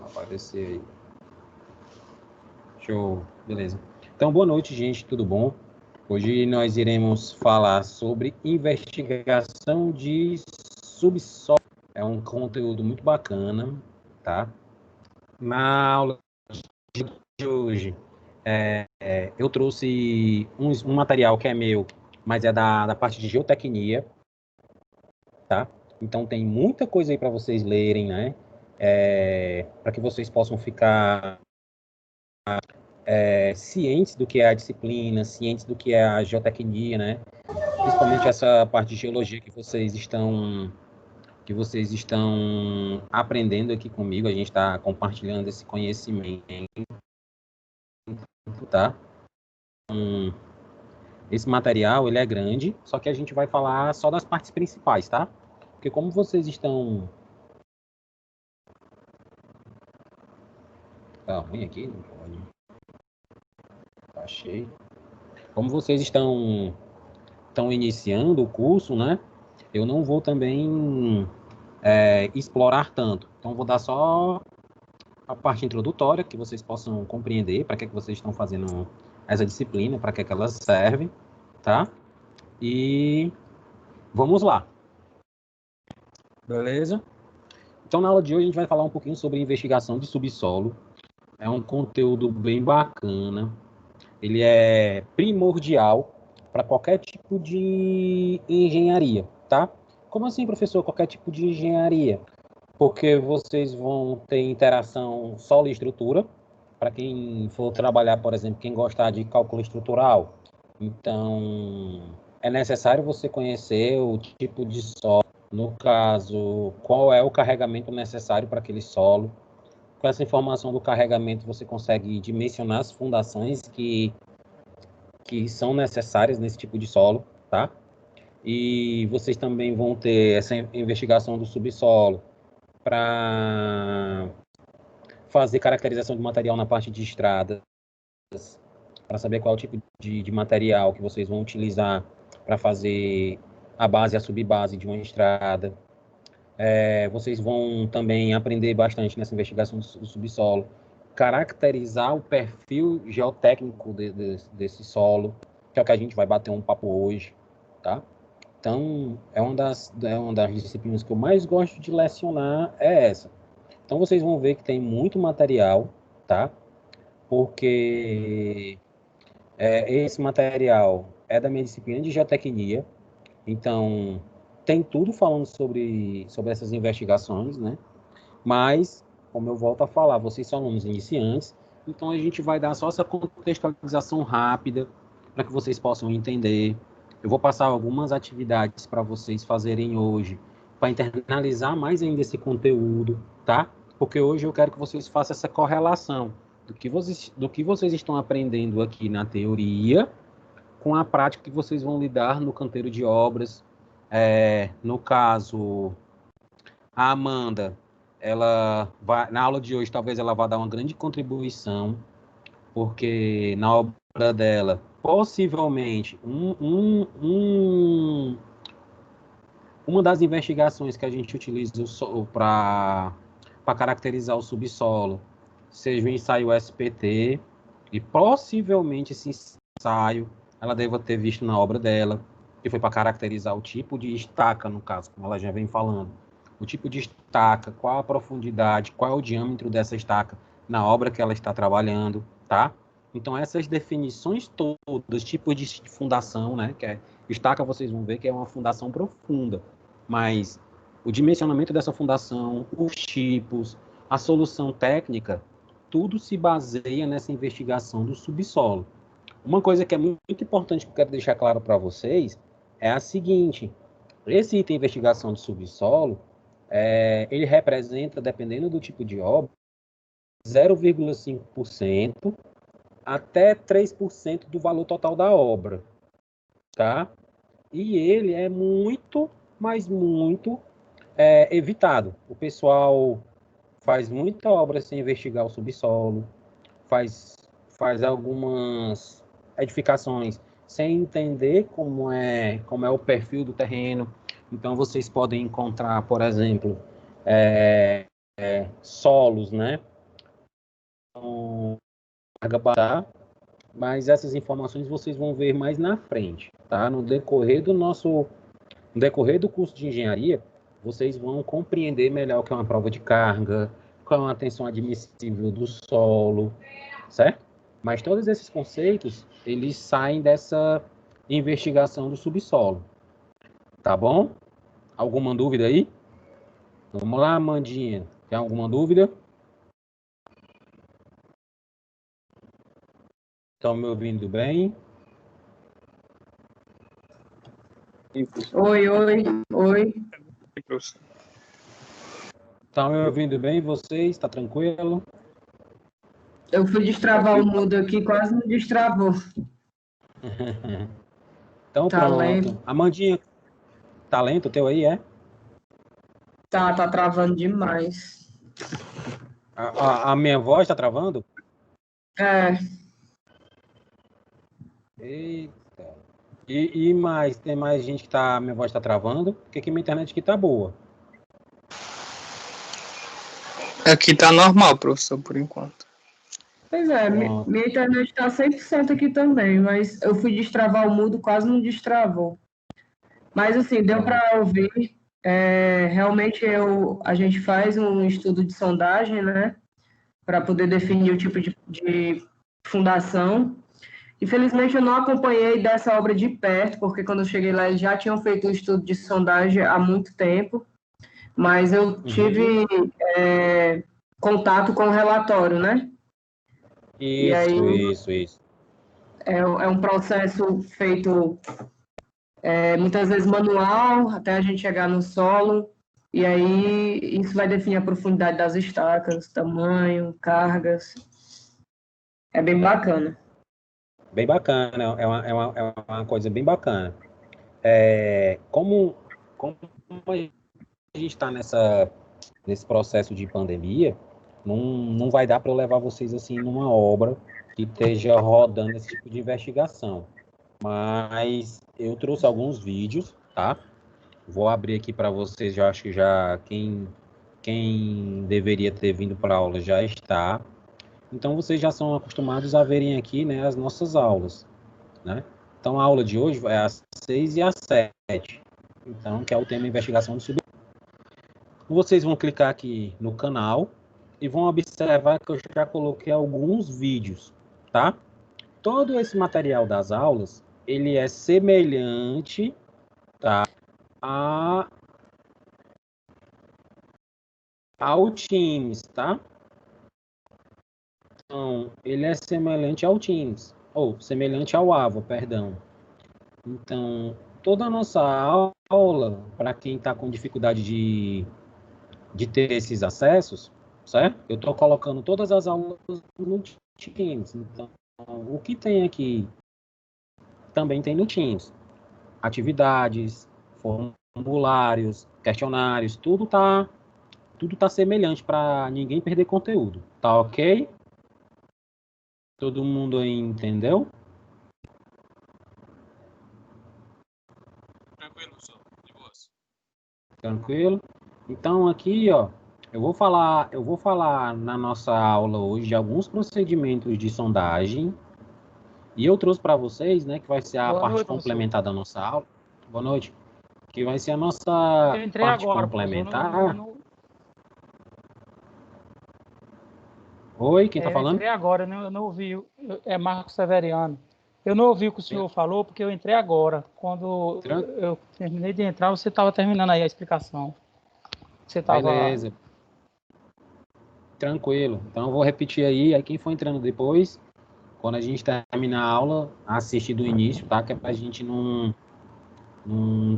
aparecer aí. Show, beleza. Então, boa noite, gente, tudo bom? Hoje nós iremos falar sobre investigação de subsolo. É um conteúdo muito bacana, tá? Na aula de hoje, eu trouxe um material que é meu, mas é da parte de geotecnia, tá? Então tem muita coisa aí para vocês lerem, né? Para que vocês possam ficar cientes do que é a disciplina, cientes do que é a geotecnia, né? Principalmente essa parte de geologia que vocês estão aprendendo aqui comigo. A gente está compartilhando esse conhecimento, tá? Esse material, ele é grande, só que a gente vai falar só das partes principais, tá? Porque como vocês estão... Tá ruim aqui? Não pode. Tá cheio. Como vocês estão iniciando o curso, né? Eu não vou também explorar tanto. Então, vou dar só a parte introdutória, que vocês possam compreender para que vocês estão fazendo essa disciplina, para que ela serve, tá? E vamos lá. Beleza? Então, na aula de hoje, a gente vai falar um pouquinho sobre investigação de subsolo. É um conteúdo bem bacana. Ele é primordial para qualquer tipo de engenharia, tá? Como assim, professor, qualquer tipo de engenharia? Porque vocês vão ter interação solo e estrutura, para quem for trabalhar, por exemplo, quem gostar de cálculo estrutural. Então, é necessário você conhecer o tipo de solo, no caso, qual é o carregamento necessário para aquele solo. Com essa informação do carregamento, você consegue dimensionar as fundações que são necessárias nesse tipo de solo, tá? E vocês também vão ter essa investigação do subsolo para fazer caracterização de material na parte de estradas, para saber qual é o tipo de material que vocês vão utilizar para fazer a base e a subbase de uma estrada. Vocês vão também aprender bastante nessa investigação do subsolo, caracterizar o perfil geotécnico desse solo, que é o que a gente vai bater um papo hoje, tá? Então, é uma das disciplinas que eu mais gosto de lecionar, é essa. Então, vocês vão ver que tem muito material, tá? Porque esse material é da minha disciplina de geotecnia, então tem tudo falando sobre essas investigações, né? Mas, como eu volto a falar, vocês são alunos iniciantes, então a gente vai dar só essa contextualização rápida para que vocês possam entender. Eu vou passar algumas atividades para vocês fazerem hoje, para internalizar mais ainda esse conteúdo, tá? Porque hoje eu quero que vocês façam essa correlação do que vocês estão aprendendo aqui na teoria com a prática que vocês vão lidar no canteiro de obras. No caso, a Amanda, ela vai, na aula de hoje, talvez ela vá dar uma grande contribuição, porque na obra dela, possivelmente, uma das investigações que a gente utiliza para caracterizar o subsolo seja o ensaio SPT, e possivelmente esse ensaio ela deva ter visto na obra dela, que foi para caracterizar o tipo de estaca, no caso, como ela já vem falando. O tipo de estaca, qual a profundidade, qual é o diâmetro dessa estaca na obra que ela está trabalhando, tá? Então, essas definições todas, tipos de fundação, né? Que estaca, vocês vão ver que é uma fundação profunda, mas o dimensionamento dessa fundação, os tipos, a solução técnica, tudo se baseia nessa investigação do subsolo. Uma coisa que é muito importante que eu quero deixar claro para vocês é a seguinte: esse item de investigação de subsolo, ele representa, dependendo do tipo de obra, 0,5% até 3% do valor total da obra, tá? E ele é muito, mas muito evitado. O pessoal faz muita obra sem investigar o subsolo, faz algumas edificações sem entender como é o perfil do terreno. Então, vocês podem encontrar, por exemplo, solos, né? carga baixa, mas essas informações vocês vão ver mais na frente, tá? No decorrer do curso de engenharia, vocês vão compreender melhor o que é uma prova de carga, qual é uma tensão admissível do solo, certo? Mas todos esses conceitos, eles saem dessa investigação do subsolo, tá bom? Alguma dúvida aí? Vamos lá, Amandinha. Tem alguma dúvida? Estão me ouvindo bem? Oi, oi, oi. Estão me ouvindo bem vocês? Está tranquilo? Eu fui destravar o mudo aqui, quase me destravou. Então Tá pronto. lento. Amandinha, talento teu aí, é? Tá travando demais. A minha voz está travando? É, Eita. E mais, tem mais gente que tá, minha voz está travando? Porque aqui minha internet aqui tá boa. Aqui tá normal, professor, por enquanto. pois é, Pronto. minha internet tá 100% aqui também, mas eu fui destravar o mudo, quase não destravou. Mas assim, deu para ouvir. Realmente a gente faz um estudo de sondagem, né, para poder definir o tipo de fundação. Infelizmente, eu não acompanhei dessa obra de perto, porque quando eu cheguei lá, eles já tinham feito o estudo de sondagem há muito tempo, mas eu tive contato com o relatório, né? E aí Isso. é um processo feito muitas vezes manual, até a gente chegar no solo, e aí isso vai definir a profundidade das estacas, tamanho, cargas. É bem bacana. Bem bacana, é uma coisa bem bacana. Como a gente está nesse processo de pandemia, não vai dar para eu levar vocês assim numa obra que esteja rodando esse tipo de investigação. Mas eu trouxe alguns vídeos, tá? Vou abrir aqui para vocês, já acho que já quem deveria ter vindo para a aula já está. Então vocês já são acostumados a verem aqui, né, as nossas aulas, né? Então a aula de hoje é às 6 e às 7. Então, que é o tema investigação do subsolo. Vocês vão clicar aqui no canal e vão observar que eu já coloquei alguns vídeos, tá? Todo esse material das aulas, ele é semelhante, tá, ao Teams, tá? Então, ele é semelhante ao Teams, ou semelhante ao Ava, perdão. Então, toda a nossa aula, para quem está com dificuldade de ter esses acessos, certo? Eu estou colocando todas as aulas no Teams. Então, o que tem aqui também tem no Teams. Atividades, formulários, questionários, tudo tá semelhante para ninguém perder conteúdo. Tá ok? Todo mundo aí entendeu? Tranquilo, professor. De boas. Tranquilo? Então aqui, ó, eu vou falar na nossa aula hoje de alguns procedimentos de sondagem. E eu trouxe para vocês, né, que vai ser a Boa parte noite, complementar da nossa aula. Boa noite. Que vai ser a nossa Eu entrei parte agora, professor. complementar. Oi, quem tá Eu falando? entrei agora, né? Eu não ouvi. É Marcos Severiano. Eu não ouvi o que o senhor falou, porque eu entrei agora. Quando eu terminei de entrar, você estava terminando aí a explicação. Você estava. Beleza. Tranquilo. Então eu vou repetir aí quem for entrando depois, quando a gente terminar a aula, assistir do início, tá? Que é pra gente não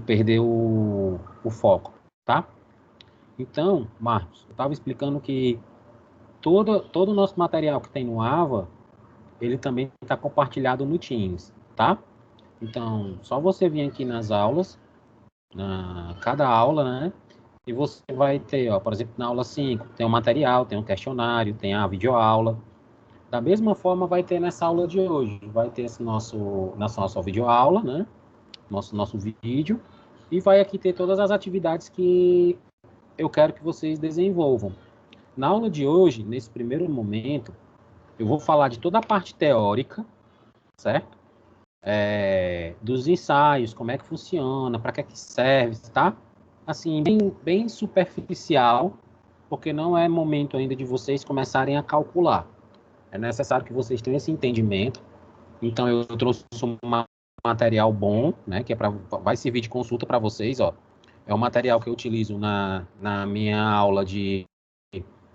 perder o foco, tá? Então, Marcos, eu estava explicando que todo o nosso material que tem no Ava, ele também está compartilhado no Teams, tá? Então, só você vir aqui nas aulas, cada aula, né? E você vai ter, ó, por exemplo, na aula 5, tem o material, tem um questionário, tem a videoaula. Da mesma forma, vai ter nessa aula de hoje. Vai ter nessa nossa videoaula, né? Nosso vídeo. E vai aqui ter todas as atividades que eu quero que vocês desenvolvam. Na aula de hoje, nesse primeiro momento, Eu vou falar de toda a parte teórica, certo? Dos ensaios, como é que funciona, para que é que serve, tá? Assim, bem superficial, porque não é momento ainda de vocês começarem a calcular. É necessário que vocês tenham esse entendimento. Então, eu trouxe um material bom, né, que vai servir de consulta para vocês, ó. É um material que eu utilizo na minha aula de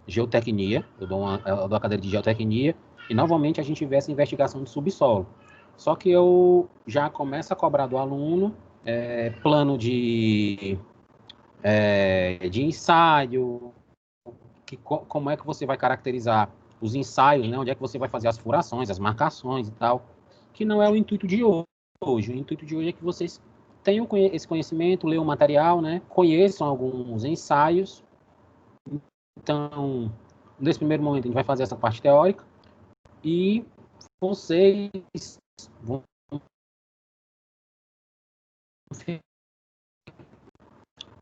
geotecnia, eu dou a cadeira de geotecnia, e novamente a gente vê essa investigação de subsolo. Só que eu já começo a cobrar do aluno plano de ensaio, como é que você vai caracterizar os ensaios, né? Onde é que você vai fazer as furações, as marcações e tal, que não é o intuito de hoje. O intuito de hoje é que vocês tenham esse conhecimento, leiam o material, né? Conheçam alguns ensaios. Então, nesse primeiro momento, a gente vai fazer essa parte teórica e vocês vão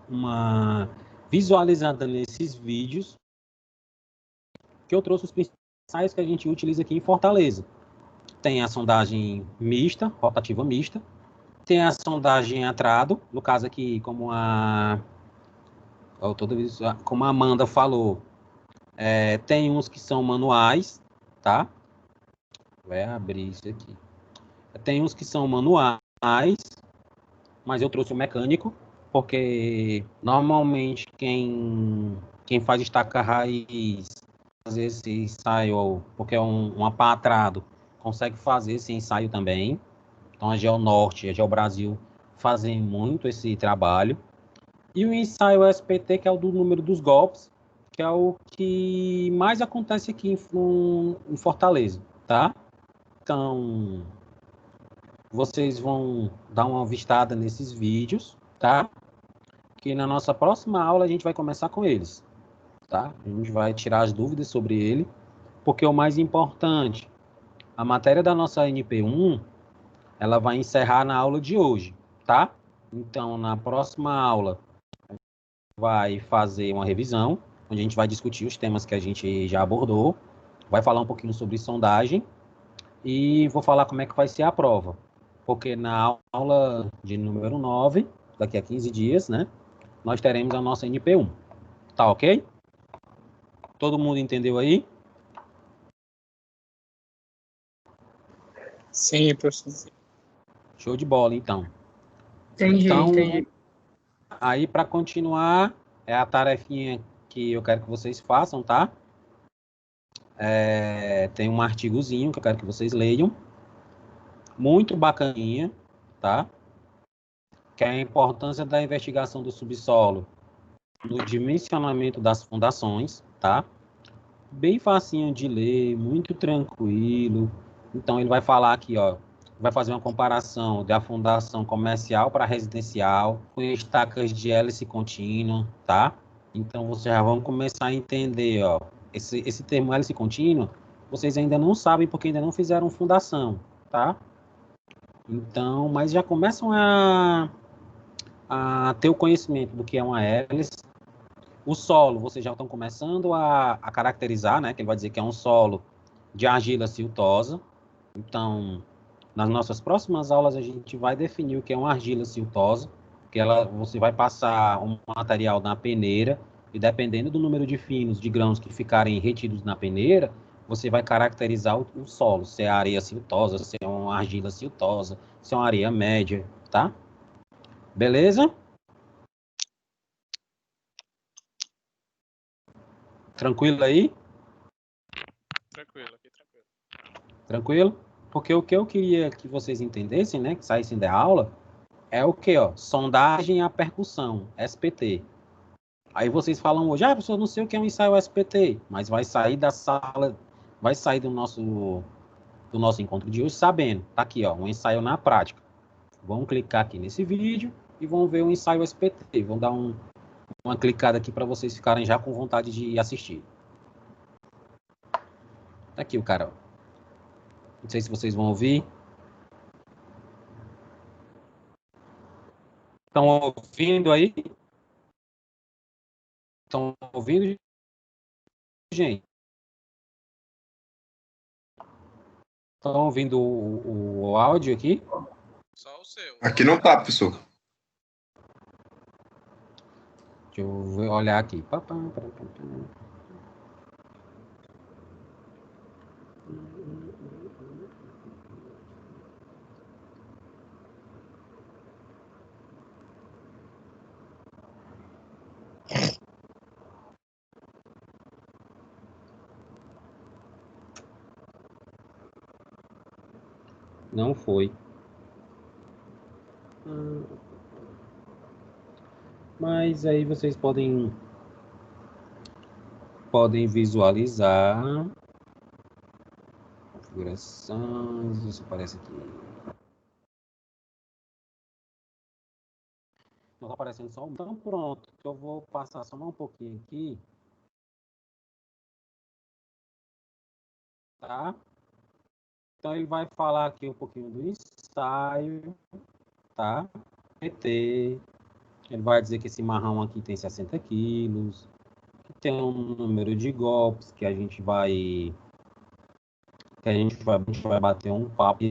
uma visualizada nesses vídeos que eu trouxe os principais que a gente utiliza aqui em Fortaleza. Tem a sondagem mista, rotativa mista, tem a sondagem a trado, no caso aqui, como a Amanda falou, tem uns que são manuais, tá? Vai abrir isso aqui. Tem uns que são manuais, mas eu trouxe o mecânico, porque normalmente quem faz estaca raiz, fazer esse ensaio, porque é um apatrado, consegue fazer esse ensaio também. Então a Geonorte e a Geobrasil fazem muito esse trabalho. E o ensaio SPT, que é o do número dos golpes, que é o que mais acontece aqui em Fortaleza, tá? Então, vocês vão dar uma vistada nesses vídeos, tá? Que na nossa próxima aula a gente vai começar com eles, tá? A gente vai tirar as dúvidas sobre ele, porque o mais importante, a matéria da nossa NP1, ela vai encerrar na aula de hoje, tá? Então, na próxima aula, vai fazer uma revisão, onde a gente vai discutir os temas que a gente já abordou, vai falar um pouquinho sobre sondagem e vou falar como é que vai ser a prova. Porque na aula de número 9, daqui a 15 dias, né, nós teremos a nossa NP1. Tá ok? Todo mundo entendeu aí? Sim, professor. Show de bola, então. Entendi. Aí, para continuar, é a tarefinha que eu quero que vocês façam, tá? Tem um artigozinho que eu quero que vocês leiam. Muito bacaninha, tá? Que é a importância da investigação do subsolo no dimensionamento das fundações, tá? Bem facinho de ler, muito tranquilo. Então, ele vai falar aqui, ó, vai fazer uma comparação da fundação comercial para residencial, com estacas de hélice contínua, tá? Então, vocês já vão começar a entender, ó, esse termo hélice contínua, vocês ainda não sabem porque ainda não fizeram fundação, tá? Então, mas já começam a ter o conhecimento do que é uma hélice. O solo, vocês já estão começando a caracterizar, né? Que ele vai dizer que é um solo de argila siltosa. Então, nas nossas próximas aulas, a gente vai definir o que é uma argila siltosa, que você vai passar um material na peneira, e dependendo do número de finos de grãos que ficarem retidos na peneira, você vai caracterizar o solo, se é areia siltosa, se é uma argila siltosa, se é uma areia média, tá? Beleza? Tranquilo aí? Tranquilo, aqui tranquilo. Tranquilo? Porque o que eu queria que vocês entendessem, né, que saíssem da aula, é o que, ó, sondagem à percussão, SPT. Aí vocês falam hoje, professor, não sei o que é um ensaio SPT, mas vai sair da sala, vai sair do nosso encontro de hoje sabendo, tá aqui, ó, um ensaio na prática. Vão clicar aqui nesse vídeo e vão ver o ensaio SPT, vão dar uma clicada aqui para vocês ficarem já com vontade de assistir. Tá aqui o cara, ó. Não sei se vocês vão ouvir. Estão ouvindo aí? Estão ouvindo, gente? Estão ouvindo o áudio aqui? Só o seu. Aqui não tá, professor. Deixa eu olhar aqui. Não foi. Mas aí vocês podem visualizar configurações. Isso aparece aqui. Não está aparecendo só um. Então pronto, eu vou passar só um pouquinho aqui. Tá? Então ele vai falar aqui um pouquinho do ensaio, tá? PT. Ele vai dizer que esse marrão aqui tem 60 quilos, que tem um número de golpes, que a gente vai bater um papo,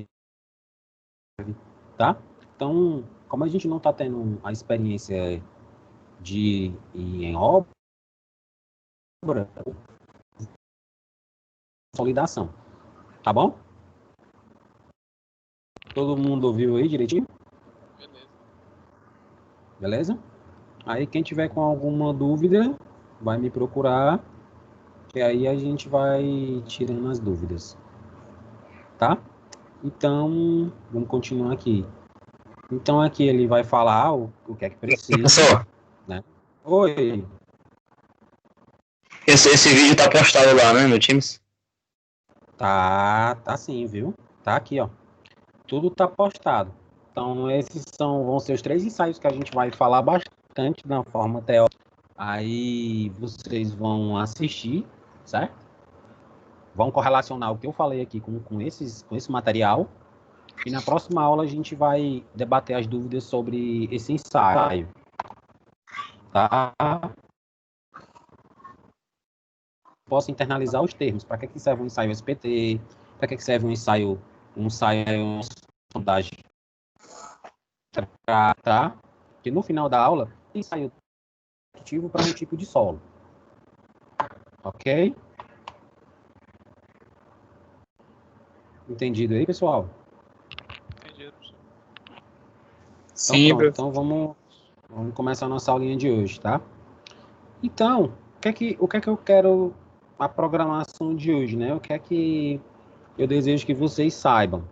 tá? Então, como a gente não está tendo a experiência de ir em obra, consolidação, tá bom? Todo mundo ouviu aí direitinho? Beleza? Aí quem tiver com alguma dúvida, vai me procurar, que aí a gente vai tirando as dúvidas, tá? Então, vamos continuar aqui. Então aqui ele vai falar o que é que precisa. Professor, Né? Oi. esse vídeo tá postado lá, né, no Teams? Tá sim, viu? Tá aqui, ó. Tudo tá postado. Então esses vão ser os 3 ensaios que a gente vai falar bastante na forma teórica. Aí vocês vão assistir, certo? Vão correlacionar o que eu falei aqui com esse material. E na próxima aula a gente vai debater as dúvidas sobre esse ensaio. Tá? Posso internalizar os termos. Para que serve um ensaio SPT? Para que serve um ensaio sondagem? Tá? Que no final da aula, ensaio ativo para um tipo de solo. Ok? Entendido aí, pessoal? Entendido, professor. Sim, Pronto, então vamos começar a nossa aulinha de hoje, tá? Então, o que é que eu quero a programação de hoje, né? O que é que eu desejo que vocês saibam?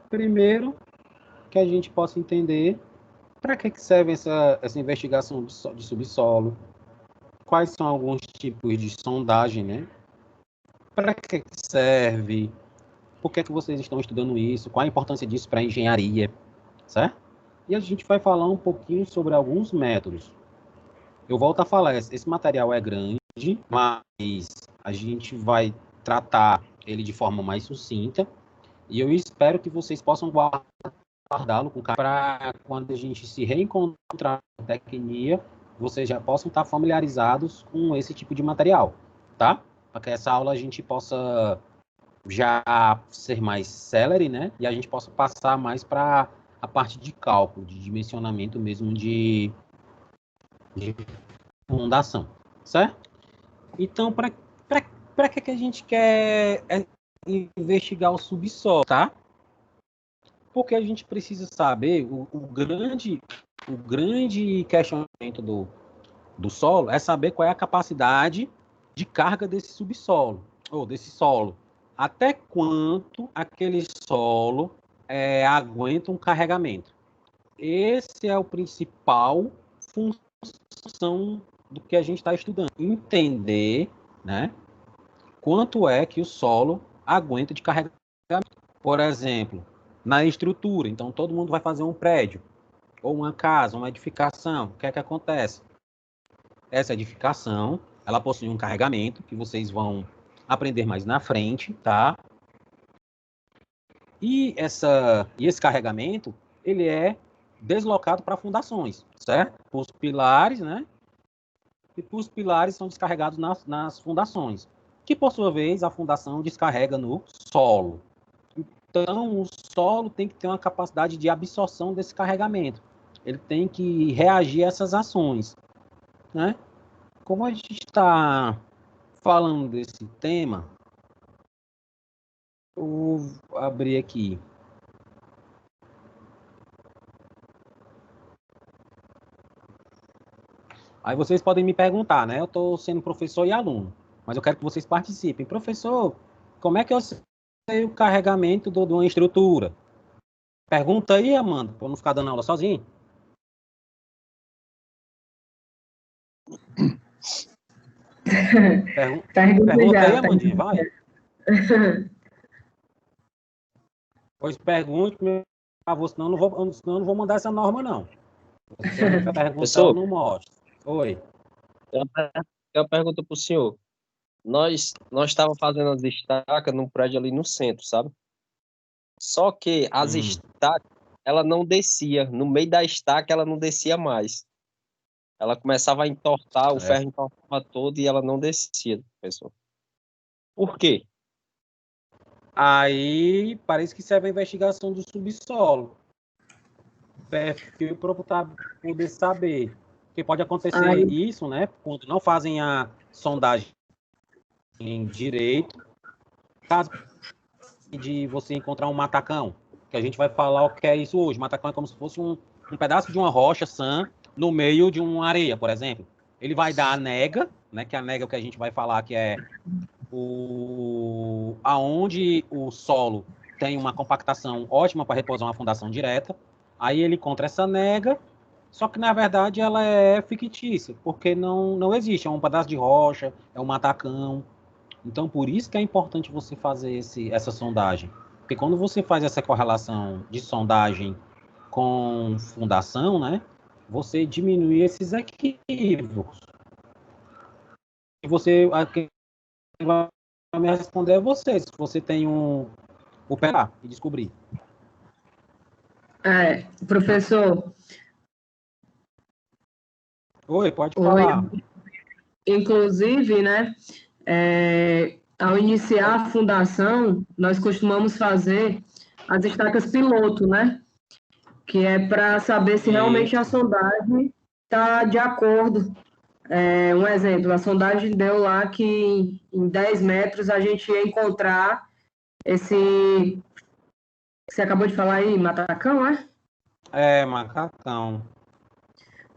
Primeiro, que a gente possa entender para que serve essa investigação de subsolo, quais são alguns tipos de sondagem, né? Para que serve, por que vocês estão estudando isso, qual a importância disso para a engenharia, certo? E a gente vai falar um pouquinho sobre alguns métodos. Eu volto a falar, esse material é grande, mas a gente vai tratar ele de forma mais sucinta, e eu espero que vocês possam guardá-lo para quando a gente se reencontrar na tecnia, vocês já possam estar familiarizados com esse tipo de material, tá? Para que essa aula a gente possa já ser mais célere, né? E a gente possa passar mais para a parte de cálculo, de dimensionamento mesmo de fundação, certo? Então, para que a gente quer investigar o subsolo, tá? Porque a gente precisa saber, o grande questionamento do solo é saber qual é a capacidade de carga desse subsolo, ou desse solo. Até quanto aquele solo aguenta um carregamento. Esse é o principal função do que a gente está estudando. Entender, né, quanto é que o solo aguenta de carregamento. Por exemplo, na estrutura. Então, todo mundo vai fazer um prédio, ou uma casa, uma edificação. O que é que acontece? Essa edificação, ela possui um carregamento, que vocês vão aprender mais na frente, tá? E esse carregamento, ele é deslocado para fundações, certo? Os pilares, né? E os pilares são descarregados nas fundações, que por sua vez a fundação descarrega no solo. Então, o solo tem que ter uma capacidade de absorção desse carregamento. Ele tem que reagir a essas ações, né? Como a gente está falando desse tema, eu vou abrir aqui. Aí vocês podem me perguntar, né? Eu estou sendo professor e aluno, mas eu quero que vocês participem. Professor, como é que eu sei o carregamento de uma estrutura? Pergunta aí, Amanda, para não ficar dando aula sozinho. Pergunta aí, Amandinha, vai. Pois pergunte, meu avô, senão eu não vou mandar essa norma, não. Você me perguntar, Professor, eu não mostro. Oi. eu pergunto para o senhor. Nós estávamos fazendo as estacas num prédio ali no centro, sabe? Só que as estacas, ela não descia. No meio da estaca, ela não descia mais. Ela começava a entortar, o ferro entortava todo e ela não descia, professor. Por quê? Aí parece que serve a investigação do subsolo. Perfil para poder saber. Porque pode acontecer isso, né? Quando não fazem a sondagem em direito. Caso de você encontrar um matacão, que a gente vai falar o que é isso hoje. Matacão é como se fosse um pedaço de uma rocha sã no meio de uma areia, por exemplo. Ele vai dar a nega, né? Que a nega é o que a gente vai falar que é aonde o solo tem uma compactação ótima para repousar uma fundação direta. Aí ele encontra essa nega, só que na verdade ela é fictícia, porque não existe, é um pedaço de rocha, é um matacão. Então por isso que é importante você fazer essa sondagem. Porque quando você faz essa correlação de sondagem com fundação, né, você diminui esses equívocos. E você vai me responder é você, se você tem o PA e descobrir. Professor. Oi, pode falar. Inclusive, né, ao iniciar a fundação, nós costumamos fazer as estacas piloto, né, que é para saber se realmente a sondagem está de acordo. Um exemplo, a sondagem deu lá que em 10 metros a gente ia encontrar esse que você acabou de falar aí, matacão, é? Macacão.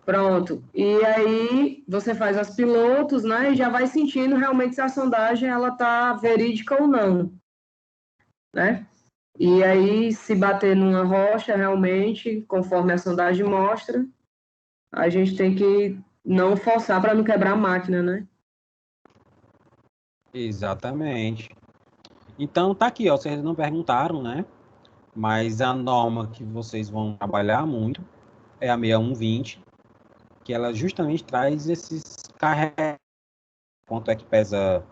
Pronto. E aí você faz as pilotos, né? E já vai sentindo realmente se a sondagem ela tá verídica ou não, né? E aí, se bater numa rocha, realmente, conforme a sondagem mostra, a gente tem que não forçar para não quebrar a máquina, né? Exatamente. Então tá aqui, ó, vocês não perguntaram, né? Mas a norma que vocês vão trabalhar muito é a 6120, que ela justamente traz esses carregados, quanto é que pesa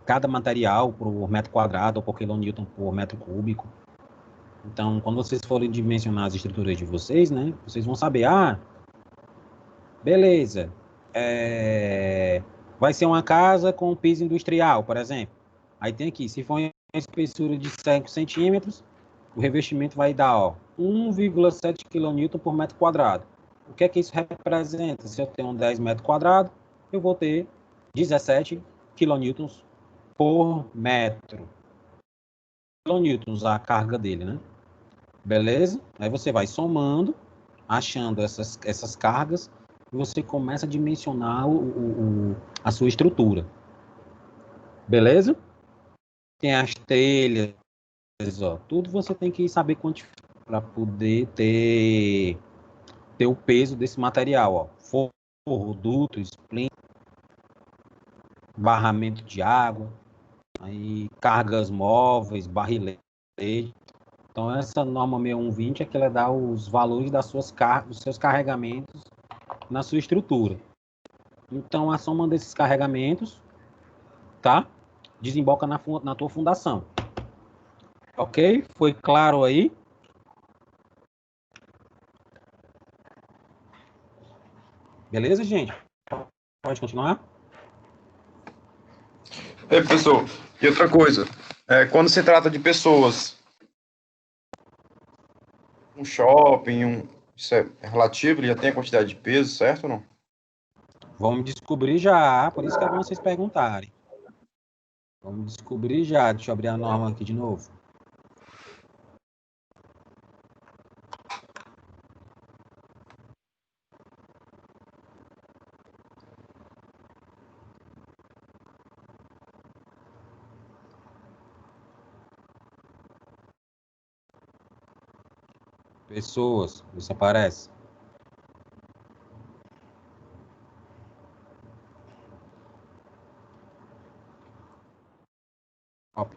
cada material por metro quadrado ou por quilonewton por metro cúbico. Então, quando vocês forem dimensionar as estruturas de vocês, né, vocês vão saber, beleza, vai ser uma casa com piso industrial, por exemplo. Aí tem aqui, se for uma espessura de 5 centímetros, o revestimento vai dar 1,7 kN por metro quadrado. O que é que isso representa? Se eu tenho 10 metros quadrados, eu vou ter 17 kN por metro. Kilonewtons a carga dele, né? Beleza? Aí você vai somando, achando essas cargas, e você começa a dimensionar a sua estrutura. Beleza? Tem as telhas, tudo você tem que saber quantificar para poder ter o peso desse material. Forro, duto, splint, barramento de água, aí cargas móveis, barrilete. Então, essa norma 6120 é que ela dá os valores dos seus carregamentos na sua estrutura. Então, a soma desses carregamentos, tá? Desemboca na tua fundação. Ok? Foi claro aí? Beleza, gente? Pode continuar? Ei, professor, e outra coisa, quando se trata de pessoas, um shopping, isso é relativo, ele já tem a quantidade de peso, certo ou não? Vamos descobrir já, por isso que é bom vocês perguntarem. Vamos descobrir já. Deixa eu abrir a norma aqui de novo. Pessoas, isso aparece. Op.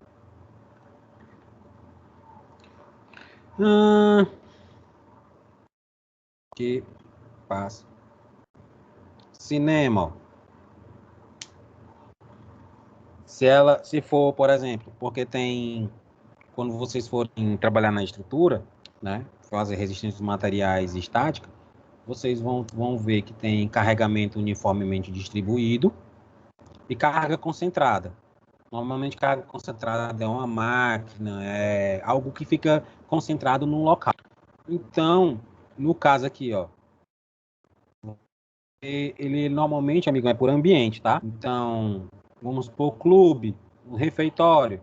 Que passa. Cinema. Se for, por exemplo, porque tem, quando vocês forem trabalhar na estrutura, né, fazer resistência dos materiais e estática, vocês vão ver que tem carregamento uniformemente distribuído e carga concentrada. Normalmente, carga concentrada é uma máquina, é algo que fica concentrado num local. Então, no caso aqui, ó, ele normalmente, amigo, é por ambiente, tá? Então, vamos supor, clube, um refeitório.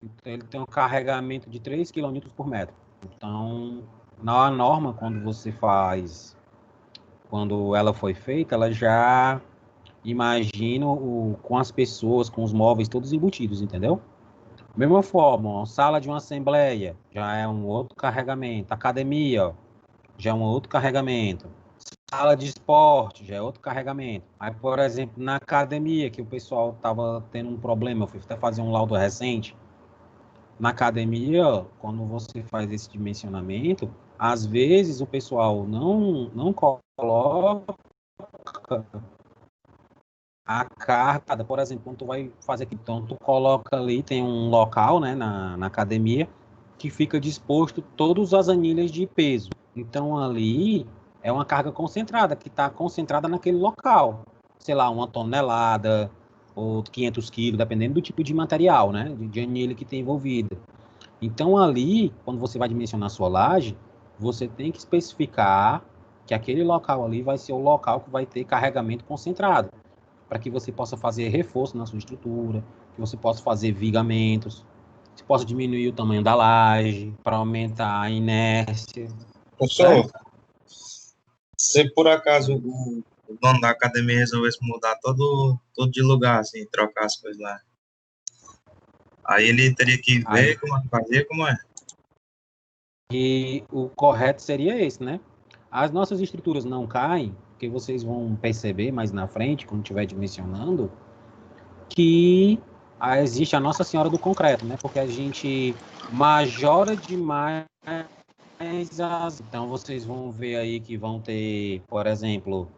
Então, ele tem um carregamento de 3 km por metro. Então, na norma, quando ela foi feita, ela já imagina com as pessoas, com os móveis todos embutidos, entendeu? Mesma forma, uma sala de uma assembleia já é um outro carregamento. Academia, ó, já é um outro carregamento. Sala de esporte já é outro carregamento. Aí, por exemplo, na academia, que o pessoal estava tendo um problema, eu fui até fazer um laudo recente. Na academia, quando você faz esse dimensionamento, às vezes o pessoal não coloca a carga, por exemplo, quando tu vai fazer aqui, então tu coloca ali, tem um local, né, na academia, que fica disposto todas as anilhas de peso. Então ali é uma carga concentrada, que está concentrada naquele local. Sei lá, 1 tonelada ou 500 quilos, dependendo do tipo de material, né, de anilha que tem envolvida. Então ali, quando você vai dimensionar a sua laje, você tem que especificar que aquele local ali vai ser o local que vai ter carregamento concentrado, para que você possa fazer reforço na sua estrutura, que você possa fazer vigamentos, que possa diminuir o tamanho da laje, para aumentar a inércia. Professor, se por acaso o dono da academia resolvesse mudar todo de lugar, assim, trocar as coisas lá, aí ele teria que ver como fazer, como é? E o correto seria esse, né? As nossas estruturas não caem, porque vocês vão perceber mais na frente, quando estiver dimensionando, que existe a Nossa Senhora do Concreto, né? Porque a gente majora demais então vocês vão ver aí que vão ter, por exemplo,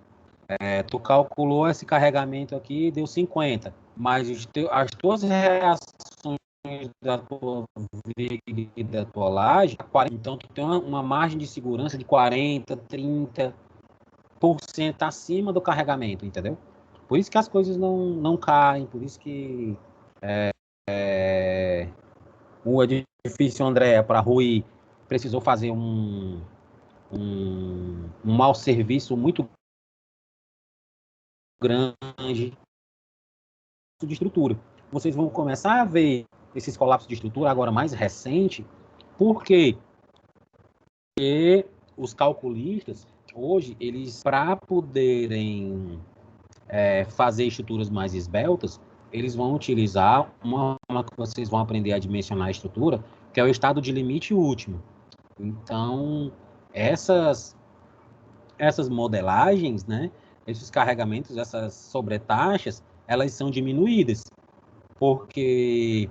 tu calculou esse carregamento aqui, deu 50, mas as tuas reações da tua viga e da tua laje, então tu tem uma margem de segurança de 40, 30% acima do carregamento, entendeu? Por isso que as coisas não caem, por isso que o edifício André, para Rui, precisou fazer um mau serviço muito grande de estrutura. Vocês vão começar a ver esses colapsos de estrutura agora mais recente, porque os calculistas, hoje, eles, para poderem fazer estruturas mais esbeltas, eles vão utilizar uma forma que vocês vão aprender a dimensionar a estrutura, que é o estado de limite último. Então, essas modelagens, né, esses carregamentos, essas sobretaxas, elas são diminuídas, porque,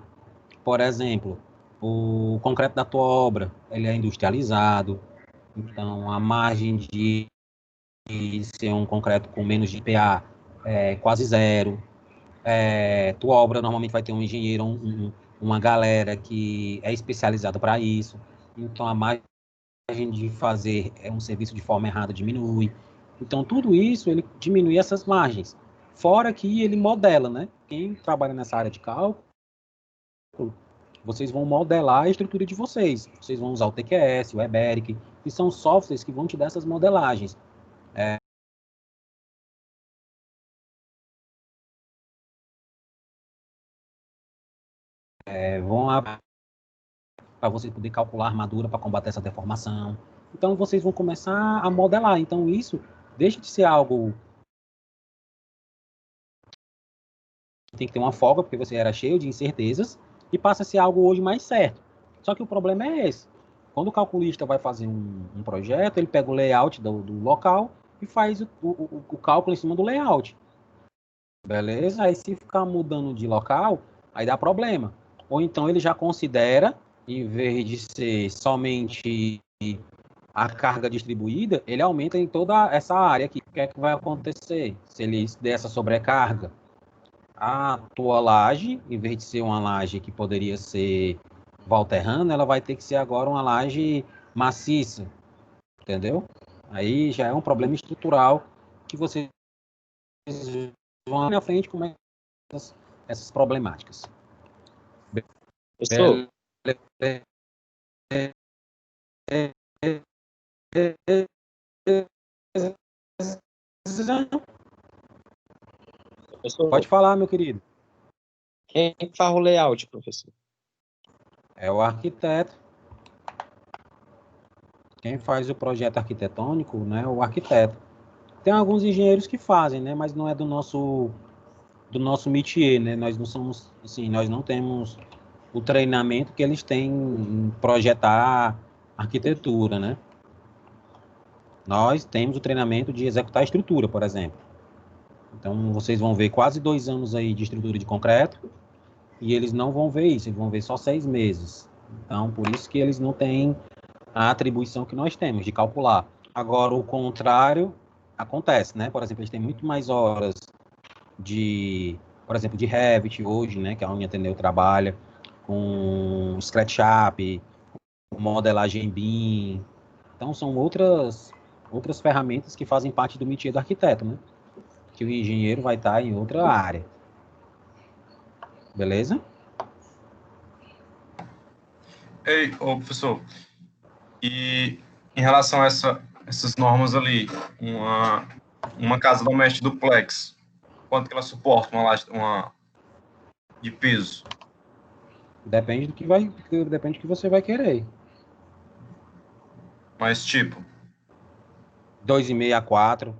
por exemplo, o concreto da tua obra, ele é industrializado, então a margem de ser um concreto com menos de PA é quase zero. Tua obra normalmente vai ter um engenheiro, uma galera que é especializada para isso, então a margem de fazer um serviço de forma errada diminui. Então tudo isso, ele diminui essas margens. Fora que ele modela, né? quem trabalha nessa área de cálculo, vocês vão modelar a estrutura de vocês. Vocês vão usar o TQS, o Eberic, que são softwares que vão te dar essas modelagens. Vão para você poder calcular a armadura para combater essa deformação. Então, vocês vão começar a modelar. Então, isso deixa de ser algo... Tem que ter uma folga, porque você era cheio de incertezas, e passa a ser algo hoje mais certo. Só que o problema é esse. Quando o calculista vai fazer um projeto, ele pega o layout do local e faz o cálculo em cima do layout. Beleza? Aí, se ficar mudando de local, aí dá problema. Ou então, ele já considera, em vez de ser somente a carga distribuída, ele aumenta em toda essa área aqui. O que é que vai acontecer se ele der essa sobrecarga? A tua laje, em vez de ser uma laje que poderia ser valterrana, ela vai ter que ser agora uma laje maciça, entendeu? Aí já é um problema estrutural que vocês vão na frente com essas problemáticas. Professor, professor, Pode falar, meu querido. quem faz o layout, professor? É o arquiteto. Quem faz o projeto arquitetônico, né, é o arquiteto. Tem alguns engenheiros que fazem, né, mas não é do nosso métier, né? Nós não somos, assim, nós não temos o treinamento que eles têm em projetar arquitetura, né? Nós temos o treinamento de executar estrutura, por exemplo. Então, vocês vão ver quase 2 anos aí de estrutura de concreto e eles não vão ver isso, eles vão ver só 6 meses. Então, por isso que eles não têm a atribuição que nós temos de calcular. Agora, o contrário acontece, né? Por exemplo, eles têm muito mais horas de, por exemplo, de Revit hoje, né? Que a Uniateneu trabalha com SketchUp, com modelagem BIM. Então, são outras ferramentas que fazem parte do métier do arquiteto, né? Que o engenheiro vai estar em outra área. Beleza? Ei, ô, professor, e em relação a essas normas ali, uma casa doméstica duplex, quanto que ela suporta uma de piso? Depende do que você vai querer. Mas tipo, 2,5 a 4.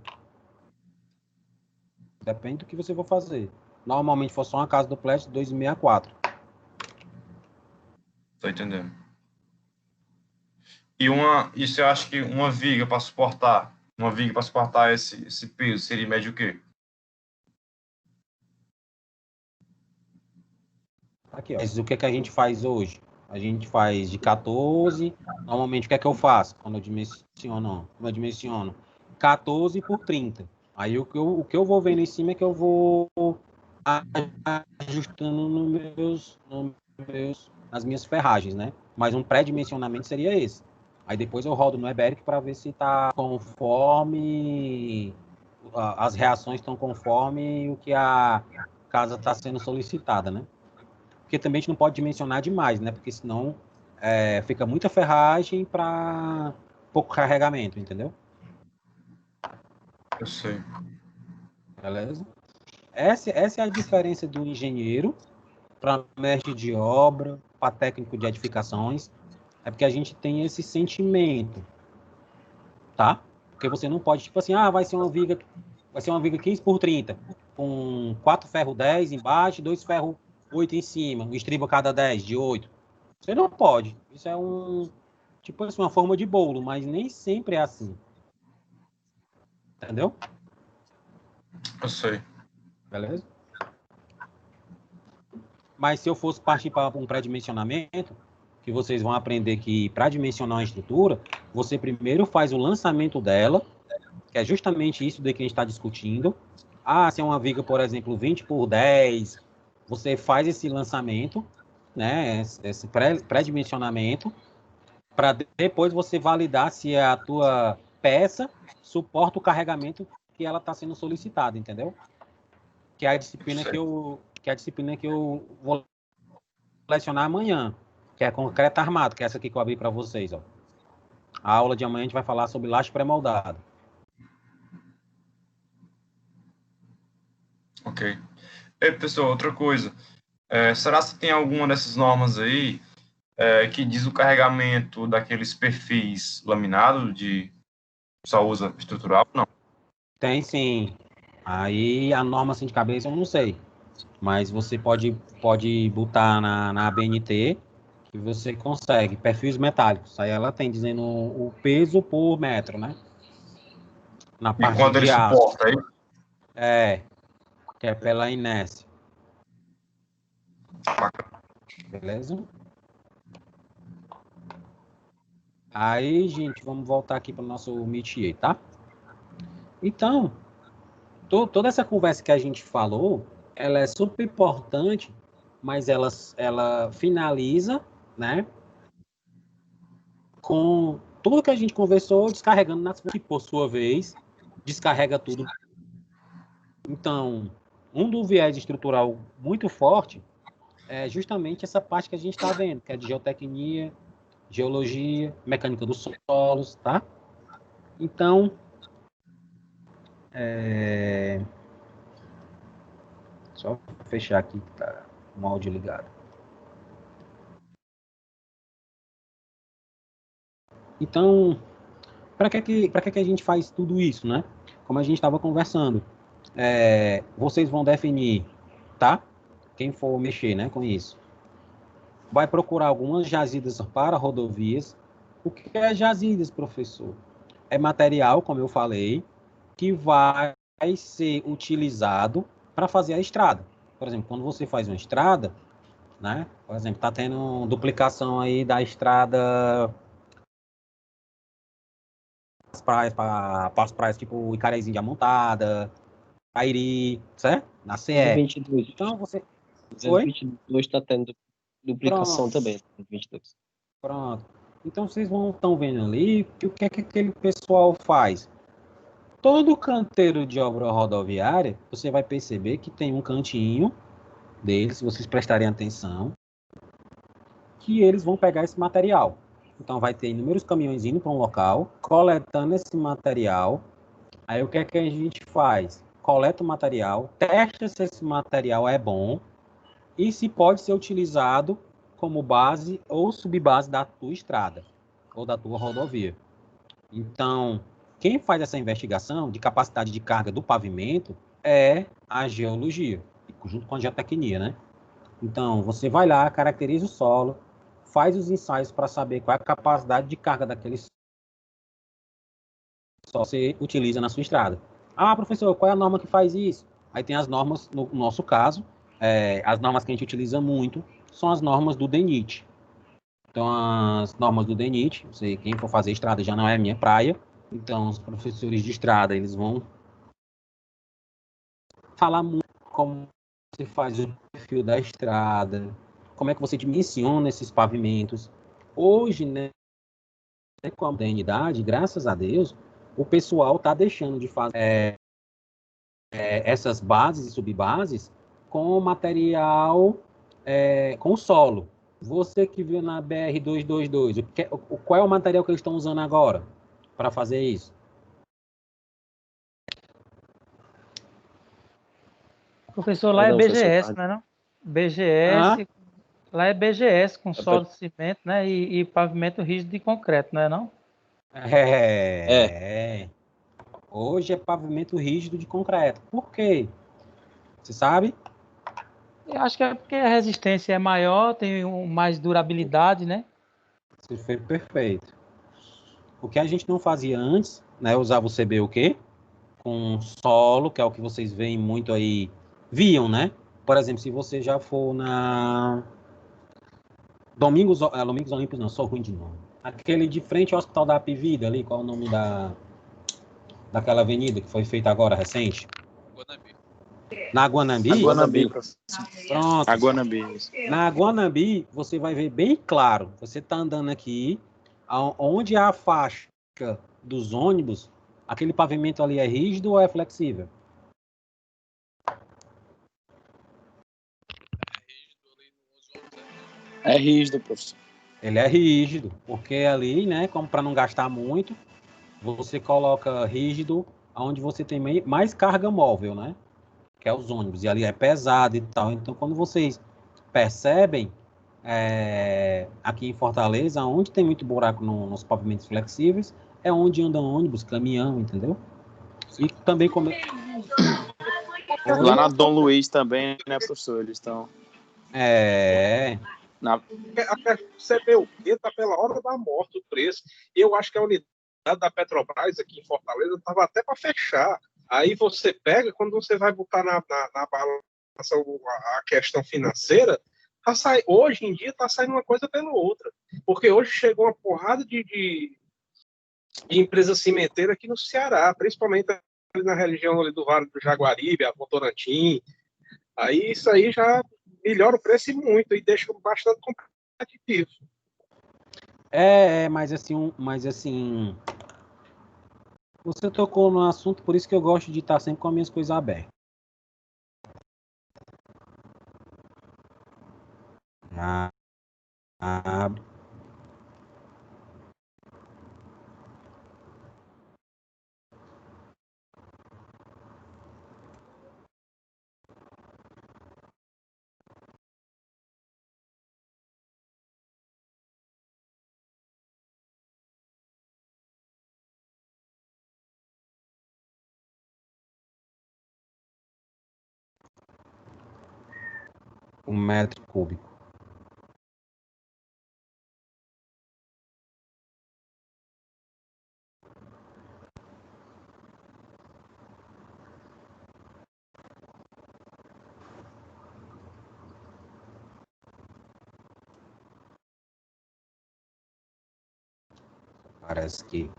Depende do que você for fazer. Normalmente, for só uma casa duplex, 2,5 a 4. tô entendendo. E você acha que uma viga para suportar esse piso seria médio o quê? Aqui, ó. Mas o que a gente faz hoje? A gente faz de 14. Normalmente, o que é que eu faço quando eu dimensiono? 14 por 30. Aí, o que eu vou vendo em cima é que eu vou ajustando nas minhas ferragens, né? Mas um pré-dimensionamento seria esse. Aí, depois eu rodo no Eberic para ver se está conforme... As reações estão conforme o que a casa está sendo solicitada, né? Porque também a gente não pode dimensionar demais, né? Porque senão fica muita ferragem para pouco carregamento, entendeu? Eu sei. Beleza? Essa é a diferença do engenheiro para mestre de obra, para técnico de edificações. É porque a gente tem esse sentimento, tá? Porque você não pode, tipo assim, vai ser uma viga 15 por 30, com 4 ferro 10 embaixo e 2 ferro 8 em cima, o estribo cada 10, de 8. Você não pode. Isso é tipo assim, uma forma de bolo, mas nem sempre é assim. Entendeu? Eu sei. Beleza? Mas se eu fosse partir para um pré-dimensionamento, que vocês vão aprender que para dimensionar uma estrutura, você primeiro faz o lançamento dela, que é justamente isso daqui que a gente está discutindo. Se é uma viga, por exemplo, 20 por 10, você faz esse lançamento, né, esse pré-dimensionamento, para depois você validar se a tua peça suporta o carregamento que ela está sendo solicitada, entendeu? Que é a disciplina que é a disciplina que eu vou lecionar amanhã, que é concreto armado, que é essa aqui que eu abri para vocês, ó. A aula de amanhã a gente vai falar sobre laje pré-moldado. Ok. E, pessoal, outra coisa. Será que tem alguma dessas normas aí que diz o carregamento daqueles perfis laminados de só usa estrutural? Não. Tem sim. Aí a norma assim de cabeça eu não sei. Mas você pode botar na ABNT que você consegue. Perfis metálicos. Aí ela tem dizendo o peso por metro, né? Na E parte quando ele de aço. suporta aí? Que é pela inércia. Beleza? Aí, gente, vamos voltar aqui para o nosso métier, tá? Então, toda essa conversa que a gente falou, ela é super importante, mas ela finaliza, né? Com tudo que a gente conversou, descarregando nas que, por sua vez, descarrega tudo. Então, do viés estrutural muito forte é justamente essa parte que a gente está vendo, que é de geotecnia, geologia, mecânica dos solos, tá? Então, só fechar aqui que tá o áudio ligado. Então, para que a gente faz tudo isso, né? Como a gente estava conversando, vocês vão definir, tá? Quem for mexer, né, com isso, vai procurar algumas jazidas para rodovias. O que é jazidas, professor? É material, como eu falei, que vai ser utilizado para fazer a estrada. Por exemplo, quando você faz uma estrada, né? Por exemplo, está tendo duplicação aí da estrada para as praias tipo Icarezinho de Amontada, Cairi, certo? Na CE. 222. Então você... 222 está tendo duplicação Pronto. também. 222. Pronto. Então vocês estão vendo ali que o que é que aquele pessoal faz? Todo canteiro de obra rodoviária, você vai perceber que tem um cantinho deles, se vocês prestarem atenção, que eles vão pegar esse material. Então vai ter inúmeros caminhões indo para um local, coletando esse material. Aí o que é que a gente faz? Coleta o material, testa se esse material é bom e se pode ser utilizado como base ou subbase da tua estrada ou da tua rodovia. Então, quem faz essa investigação de capacidade de carga do pavimento é a geologia, junto com a geotecnia, né? Então, você vai lá, caracteriza o solo, faz os ensaios para saber qual é a capacidade de carga daquele solo que você utiliza na sua estrada. Ah, professor, qual é a norma que faz isso? Aí tem as normas, no nosso caso, as normas que a gente utiliza muito são as normas do DENIT. Então, as normas do DENIT, quem for fazer estrada já não é a minha praia, então os professores de estrada, eles vão falar muito como você faz o perfil da estrada, como é que você dimensiona esses pavimentos. Hoje, né, com a modernidade, graças a Deus, o pessoal está deixando de fazer essas bases e subbases com material, com o solo. Você que viu na BR-222, qual é o material que eles estão usando agora para fazer isso? Professor, lá é BGS, né, não? BGS, lá é BGS com solo de cimento, né, e pavimento rígido de concreto, não é não? Hoje é pavimento rígido de concreto. Por quê? Você sabe? Eu acho que é porque a resistência é maior, tem mais durabilidade, né? Você fez perfeito. O que a gente não fazia antes, né? Usava o CB o quê? Com solo, que é o que vocês veem muito aí, viam, né? Por exemplo, se você já for na Domingos Olímpicos, não, sou ruim de nome. Aquele de frente ao Hospital da Apivida ali, qual é o nome daquela avenida que foi feita agora, recente? Guanambi. Na Guanambi? Guanambi, professor. Pronto. A Guanambi. Na Guanambi, você vai ver bem claro. Você está andando aqui, onde há a faixa dos ônibus, aquele pavimento ali é rígido ou é flexível? É rígido, professor. Ele é rígido, porque ali, né, como para não gastar muito, você coloca rígido onde você tem mais carga móvel, né? Que é os ônibus, e ali é pesado e tal. Então, quando vocês percebem, aqui em Fortaleza, onde tem muito buraco nos pavimentos flexíveis, é onde andam ônibus, caminhão, entendeu? E também Lá na Dom Luiz também, né, professor? Eles estão... Você vê o que tá pela hora da morte o preço. Eu acho que a unidade da Petrobras aqui em Fortaleza estava até para fechar. Aí você pega, quando você vai botar na balança a questão financeira, hoje em dia está saindo uma coisa pela outra. Porque hoje chegou uma porrada de empresa cimenteira aqui no Ceará, principalmente ali na região ali do Vale do Jaguaribe, a Votorantim. Aí isso aí já melhora o preço muito e deixa bastante competitivo. mas assim, você tocou no assunto, por isso que eu gosto de estar sempre com as minhas coisas abertas. Um metro cúbico. Parece que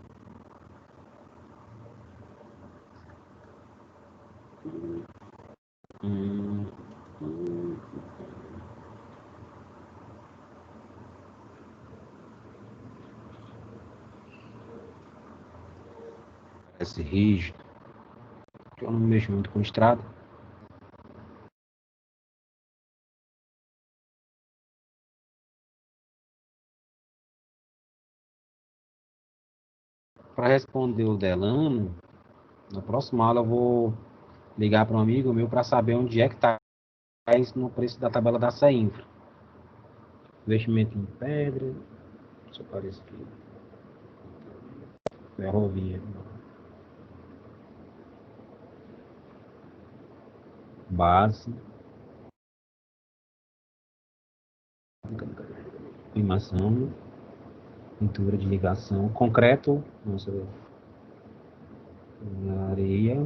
parece rígido. Eu não mexo muito com estrada. Para responder o Delano, na próxima aula eu vou ligar para um amigo meu para saber onde é que está isso no preço da tabela da CEINFRA. Investimento em pedra, deixa eu aparecer aqui. Ferrovia. Base. Climação. Pintura de ligação. Concreto. Nossa, areia.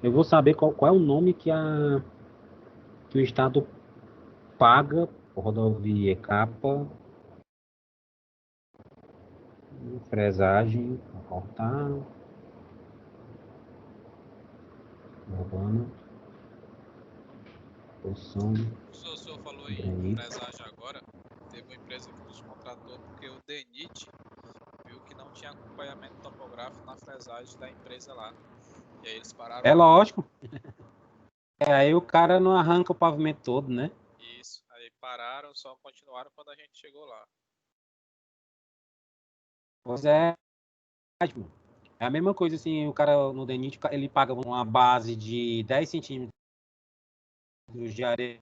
Eu vou saber qual é o nome que o Estado paga por rodovia capa, fresagem, cortar, urbana, posição. O senhor falou em fresagem agora, teve uma empresa que nos contratou porque o DENIT viu que não tinha acompanhamento topográfico na fresagem da empresa lá. E aí eles pararam. É lógico. Aí o cara não arranca o pavimento todo, né? Isso. Aí pararam, só continuaram quando a gente chegou lá. Pois é. É a mesma coisa assim, o cara no DENIT, ele paga uma base de 10 centímetros de areia.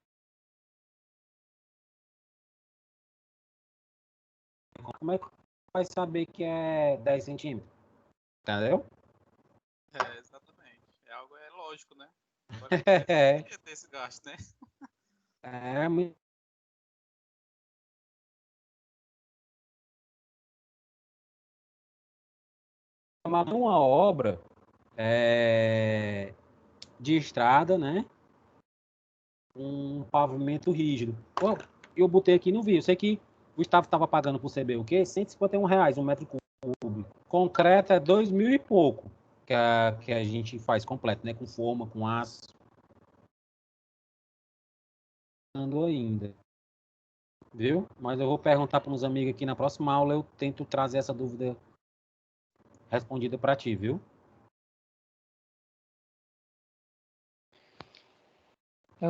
Como é que vai saber que é 10 centímetros? Entendeu? Exatamente. É lógico, né? Agora tem que ter esse gasto, né? É muito. Uma obra de estrada, né? Um pavimento rígido. Eu botei aqui e não vi. Eu sei que o Estado estava pagando por CB o quê? R$ 151 um metro cúbico. Concreto é 2.000 e pouco que a gente faz completo, né? Com forma, com aço. Ainda. Viu? Mas eu vou perguntar para uns amigos aqui na próxima aula. Eu tento trazer essa dúvida respondida para ti, viu?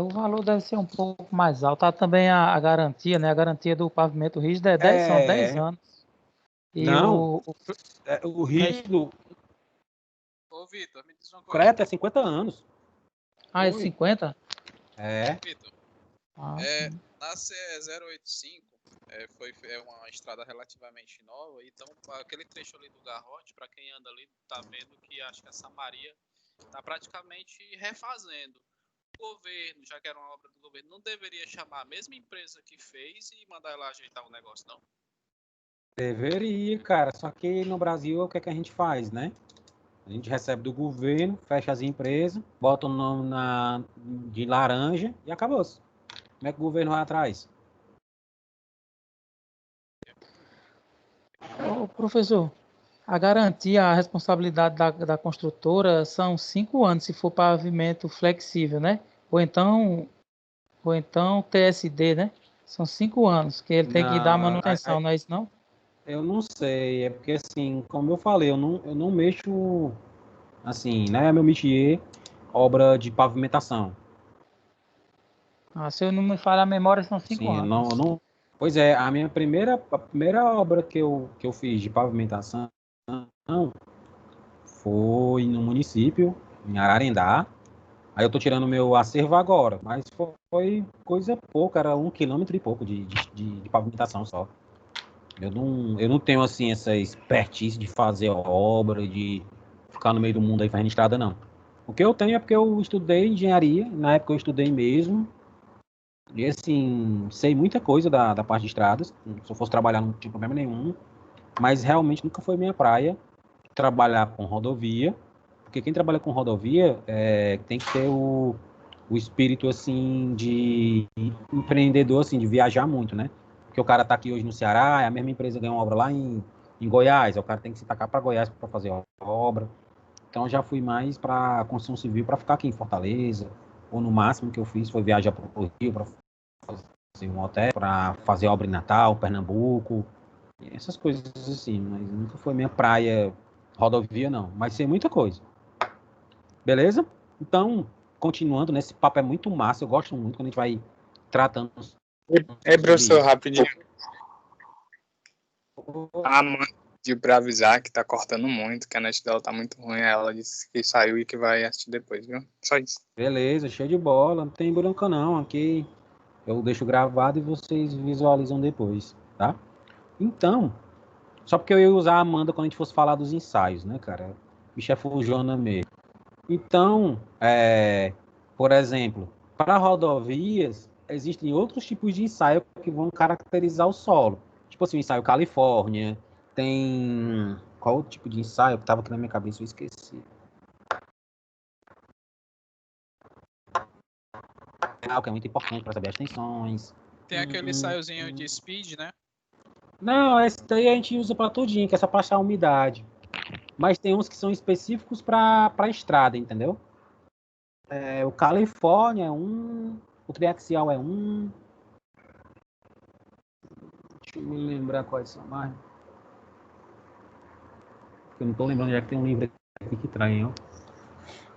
O valor deve ser um pouco mais alto. Tá também a garantia, né? A garantia do pavimento rígido é 10, são 10 anos. E Não, o o rígido Ô, Vitor, me diz uma coisa. concreto é 50 anos. é Oi. 50? É. Vitor, Sim. na CE 085 é uma estrada relativamente nova, então aquele trecho ali do Garrote, para quem anda ali, tá vendo que acho que a Samaria tá praticamente refazendo. O governo, já que era uma obra do governo, não deveria chamar a mesma empresa que fez e mandar ela ajeitar o negócio, não? Deveria, cara. Só que no Brasil, o que é que a gente faz, né? A gente recebe do governo, fecha as empresas, bota o nome de laranja e acabou-se. Como é que o governo vai atrás? Ô, professor, a garantia, a responsabilidade da construtora são 5 anos, se for pavimento flexível, né? Ou então TSD, né? São 5 anos que ele tem que dar Não, manutenção, não é isso não? eu não sei. É porque, assim, como eu falei, eu não mexo, assim, né? Meu métier, obra de pavimentação. Se eu não me falha a memória, são 5 Sim, anos. Pois é, a primeira obra que eu fiz de pavimentação foi no município, em Ararendá. Aí eu tô tirando meu acervo agora, mas foi coisa pouca, era 1 quilômetro e pouco de pavimentação só. Eu não tenho, assim, essa expertise de fazer obra, de ficar no meio do mundo aí fazendo estrada, não. O que eu tenho é porque eu estudei engenharia, na época eu estudei mesmo, e, assim, sei muita coisa da parte de estradas. Se eu fosse trabalhar, não tinha problema nenhum, mas realmente nunca foi minha praia trabalhar com rodovia, porque quem trabalha com rodovia tem que ter o espírito, assim, de empreendedor, assim, de viajar muito, né? Porque o cara tá aqui hoje no Ceará, a mesma empresa ganhou uma obra lá em Goiás, o cara tem que se tacar para Goiás para fazer a obra. Então já fui mais para construção civil para ficar aqui em Fortaleza, ou no máximo que eu fiz foi viajar para o Rio para fazer um hotel, para fazer obra em Natal, Pernambuco, essas coisas assim, mas nunca foi minha praia rodovia, não, mas sei muita coisa. Beleza? Então, continuando, né, esse papo é muito massa, eu gosto muito quando a gente vai tratando Professor, isso. rapidinho. A Amanda pediu pra avisar que tá cortando muito, que a net dela tá muito ruim. Ela disse que saiu e que vai assistir depois, viu? Só isso. Beleza, show de bola, não tem bronca não, aqui eu deixo gravado e vocês visualizam depois, tá? Então, só porque eu ia usar a Amanda quando a gente fosse falar dos ensaios, né, cara? Bicho é fujona mesmo. Então, por exemplo, para rodovias, existem outros tipos de ensaio que vão caracterizar o solo. Tipo assim, o ensaio Califórnia, tem... Qual outro tipo de ensaio que estava aqui na minha cabeça? Eu esqueci. Que é muito importante para saber as tensões. Tem aquele ensaiozinho de speed, né? Não, esse daí a gente usa para tudinho, que é só para achar a umidade. Mas tem uns que são específicos para estrada, entendeu? O Califórnia é um, o triaxial é um. Deixa eu me lembrar quais são mais. Eu não tô lembrando, já que tem um livro aqui que traz, ó.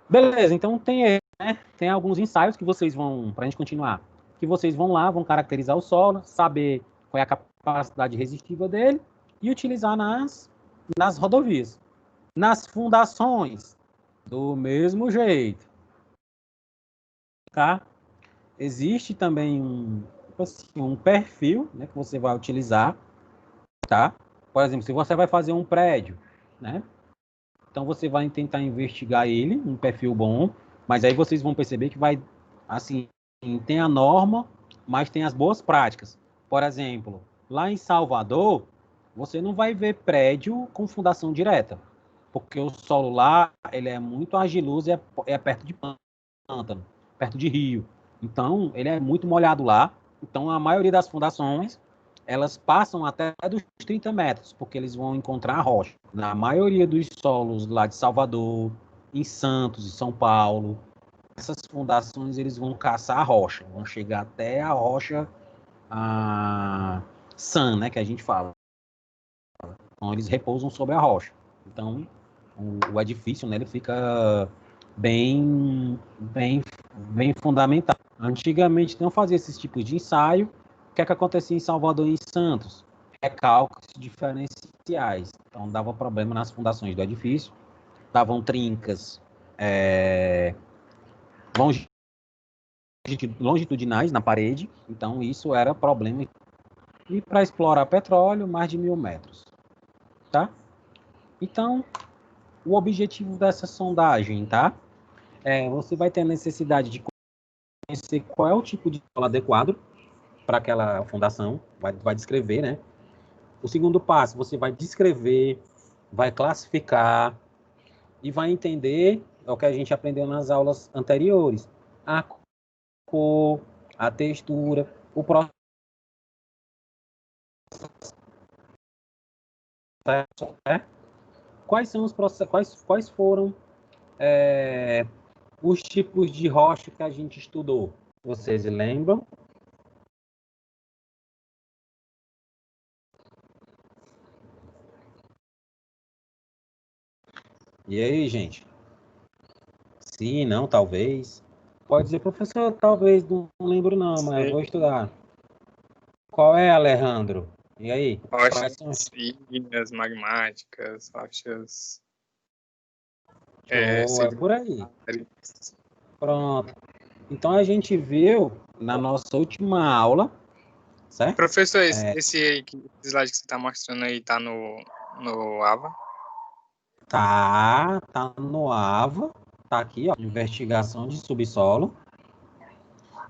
Beleza, então tem, né? Tem alguns ensaios que vocês vão, pra gente continuar, que vocês vão lá, vão caracterizar o solo, saber qual é a capacidade resistiva dele e utilizar nas rodovias. Nas fundações, do mesmo jeito. Tá? Existe também um perfil, né, que você vai utilizar, tá? Por exemplo, se você vai fazer um prédio, né? Então você vai tentar investigar ele, um perfil bom, mas aí vocês vão perceber que vai, assim, tem a norma, mas tem as boas práticas. Por exemplo, lá em Salvador, você não vai ver prédio com fundação direta, porque o solo lá, ele é muito argiloso e é perto de pântano, perto de rio. Então, ele é muito molhado lá. Então, a maioria das fundações, elas passam até dos 30 metros, porque eles vão encontrar a rocha. Na maioria dos solos lá de Salvador, em Santos, em São Paulo, essas fundações, eles vão caçar a rocha, vão chegar até a rocha sã, né, que a gente fala. Então, eles repousam sobre a rocha. Então, o edifício, né, ele fica bem fundamentado. Antigamente não fazia esses tipos de ensaio. O que é que acontecia em Salvador e em Santos? Recálculos diferenciais. Então dava problema nas fundações do edifício, davam trincas longitudinais na parede. Então isso era problema. E para explorar petróleo, mais de 1.000 metros. Tá? Então, o objetivo dessa sondagem, tá? Você vai ter a necessidade de conhecer qual é o tipo de solo adequado para aquela fundação, vai descrever, né? O segundo passo, você vai descrever, vai classificar e vai entender o que a gente aprendeu nas aulas anteriores. A cor, a textura, o processo, né? Quais são os processos, quais foram os tipos de rocha que a gente estudou? Vocês lembram? E aí, gente? Sim, não, talvez. Pode dizer, professor, talvez, não lembro não, mas eu vou estudar. Qual é, Alejandro? E aí? Rochas ígneas, magmáticas, rochas... É por aí. Pronto. Então, a gente viu na nossa última aula, certo? Professor, esse slide que você está mostrando aí tá no AVA? Tá no AVA. Tá aqui, ó, investigação de subsolo.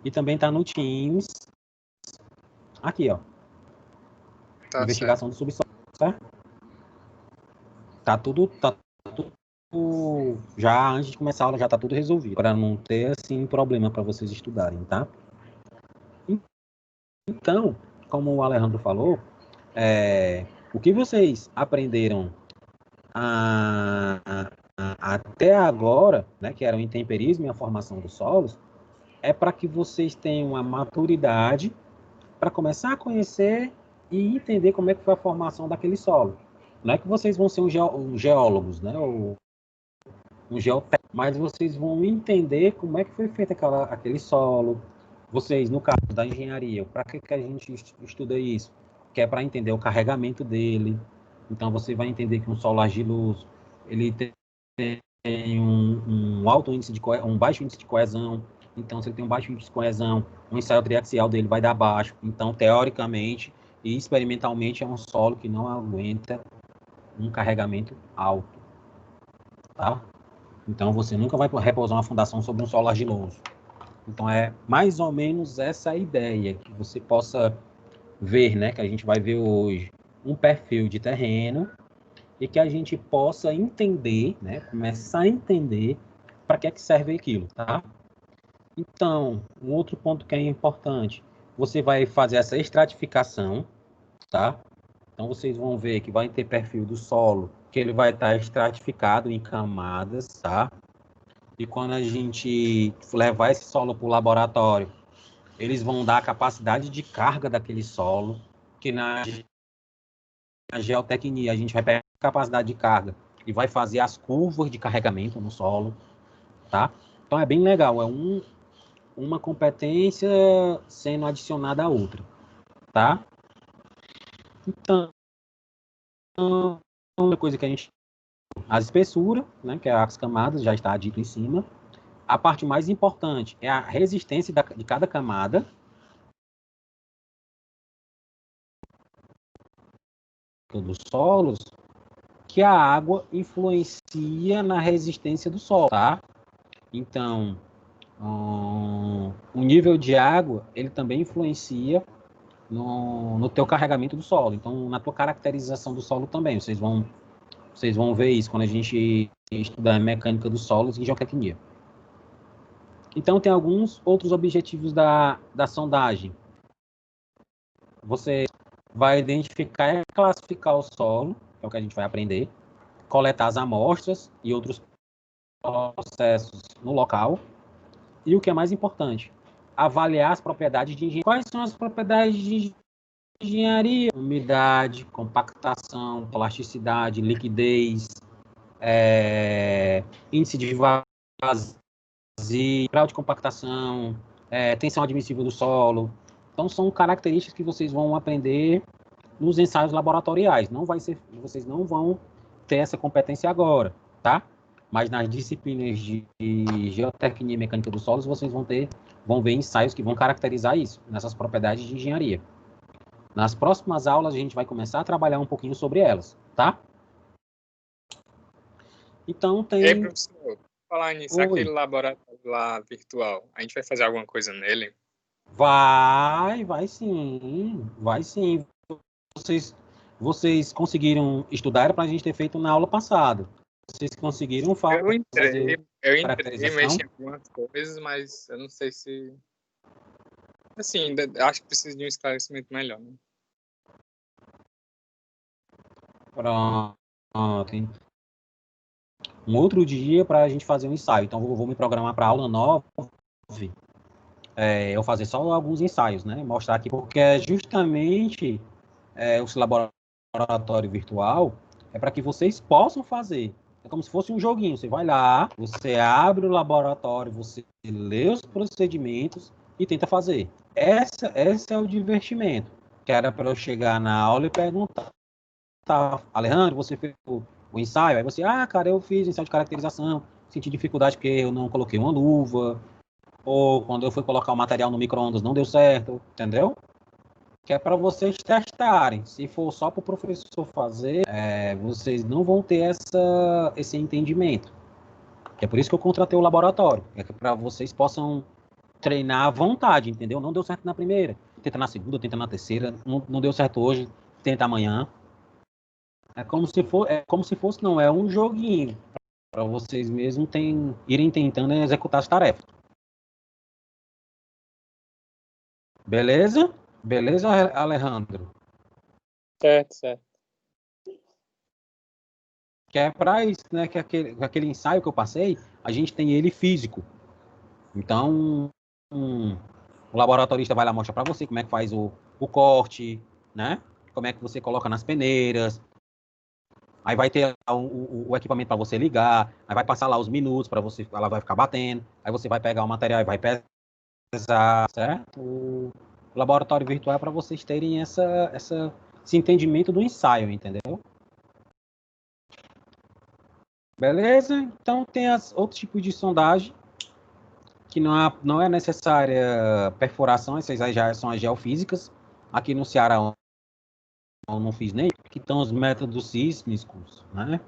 E também tá no Teams. Aqui, ó. Tá investigação do subsolo, certo? Tá tudo já antes de começar a aula já tá tudo resolvido, para não ter assim problema para vocês estudarem, tá? Então, como o Alejandro falou, o que vocês aprenderam até agora, né, que era o intemperismo e a formação dos solos, é para que vocês tenham a maturidade para começar a conhecer e entender como é que foi a formação daquele solo. Não é que vocês vão ser geólogos, né, ou um geotécnico, mas vocês vão entender como é que foi feito aquele solo. Vocês, no caso da engenharia, para que a gente estuda isso? Que é para entender o carregamento dele. Então, você vai entender que um solo argiloso, ele tem um alto índice de um baixo índice de coesão. Então, se ele tem um baixo índice de coesão, o ensaio triaxial dele vai dar baixo. Então, teoricamente e experimentalmente, é um solo que não aguenta um carregamento alto. Tá? Então, você nunca vai repousar uma fundação sobre um solo argiloso. Então, é mais ou menos essa a ideia, que você possa ver, né, que a gente vai ver hoje, um perfil de terreno e que a gente possa entender, né, começar a entender para que é que serve aquilo, tá? Então, um outro ponto que é importante, você vai fazer essa estratificação, tá? Então, vocês vão ver que vai ter perfil do solo, que ele vai estar estratificado em camadas, tá? E quando a gente levar esse solo para o laboratório, eles vão dar a capacidade de carga daquele solo, que na geotecnia a gente vai pegar a capacidade de carga e vai fazer as curvas de carregamento no solo, tá? Então é bem legal, é uma competência sendo adicionada a outra, tá? Então, outra coisa que a gente... As espessuras, né, que é as camadas, já está dito em cima. A parte mais importante é a resistência de cada camada. Dos solos, que a água influencia na resistência do solo, tá? Então, o nível de água, ele também influencia no teu carregamento do solo. Então, na tua caracterização do solo também. Vocês vão ver isso quando a gente estudar mecânica dos solos e geotecnia. Então, tem alguns outros objetivos da sondagem. Você vai identificar e classificar o solo, que é o que a gente vai aprender, coletar as amostras e outros processos no local, e o que é mais importante, avaliar as propriedades de engenharia. Quais são as propriedades de engenharia? Umidade, compactação, plasticidade, liquidez, índice de grau de compactação, tensão admissível do solo. Então, são características que vocês vão aprender nos ensaios laboratoriais. Vocês não vão ter essa competência agora, tá? Mas nas disciplinas de geotecnia e mecânica dos solos, vocês vão ver ensaios que vão caracterizar isso, nessas propriedades de engenharia. Nas próximas aulas, a gente vai começar a trabalhar um pouquinho sobre elas, tá? Então, tem... E aí, professor, falar nisso, Oi. aquele laboratório lá virtual, a gente vai fazer alguma coisa nele? Vai sim. Vocês conseguiram estudar, era para a gente ter feito na aula passada. Vocês conseguiram Eu entrei, caracterização? mexi em algumas coisas, mas eu não sei se... Assim, acho que precisa de um esclarecimento melhor, né? Pronto. Um outro dia para a gente fazer um ensaio. Então, eu vou me programar para a aula 9. Eu fazer só alguns ensaios, né? Mostrar aqui, porque é justamente o laboratório virtual é para que vocês possam fazer. É como se fosse um joguinho. Você vai lá, você abre o laboratório, você lê os procedimentos e tenta fazer. Esse é o divertimento. Que era para eu chegar na aula e perguntar: tá, Alejandro, você fez o ensaio? Aí você, cara, eu fiz ensaio de caracterização, senti dificuldade porque eu não coloquei uma luva, ou quando eu fui colocar o material no micro-ondas não deu certo, entendeu? Que é para vocês testarem. Se for só para o professor fazer, vocês não vão ter esse entendimento. Que é por isso que eu contratei o laboratório. É para vocês possam treinar à vontade, entendeu? Não deu certo na primeira, tenta na segunda, tenta na terceira, não deu certo hoje, tenta amanhã. É como se fosse, não, é um joguinho para vocês mesmos irem tentando executar as tarefas. Beleza? Beleza, Alejandro? Certo. Que é para isso, né? Que aquele ensaio que eu passei, a gente tem ele físico. Então, o laboratorista vai lá mostrar para você como é que faz o corte, né? Como é que você coloca nas peneiras. Aí vai ter o equipamento para você ligar, aí vai passar lá os minutos para você, ela vai ficar batendo, aí você vai pegar o material e vai pesar, certo? O laboratório virtual é para vocês terem esse entendimento do ensaio, entendeu? Beleza? Então tem outros tipos de sondagem, que não é necessária perfuração, essas já são as geofísicas. Aqui no Ceará eu não fiz nem, que estão os métodos sísmicos, né?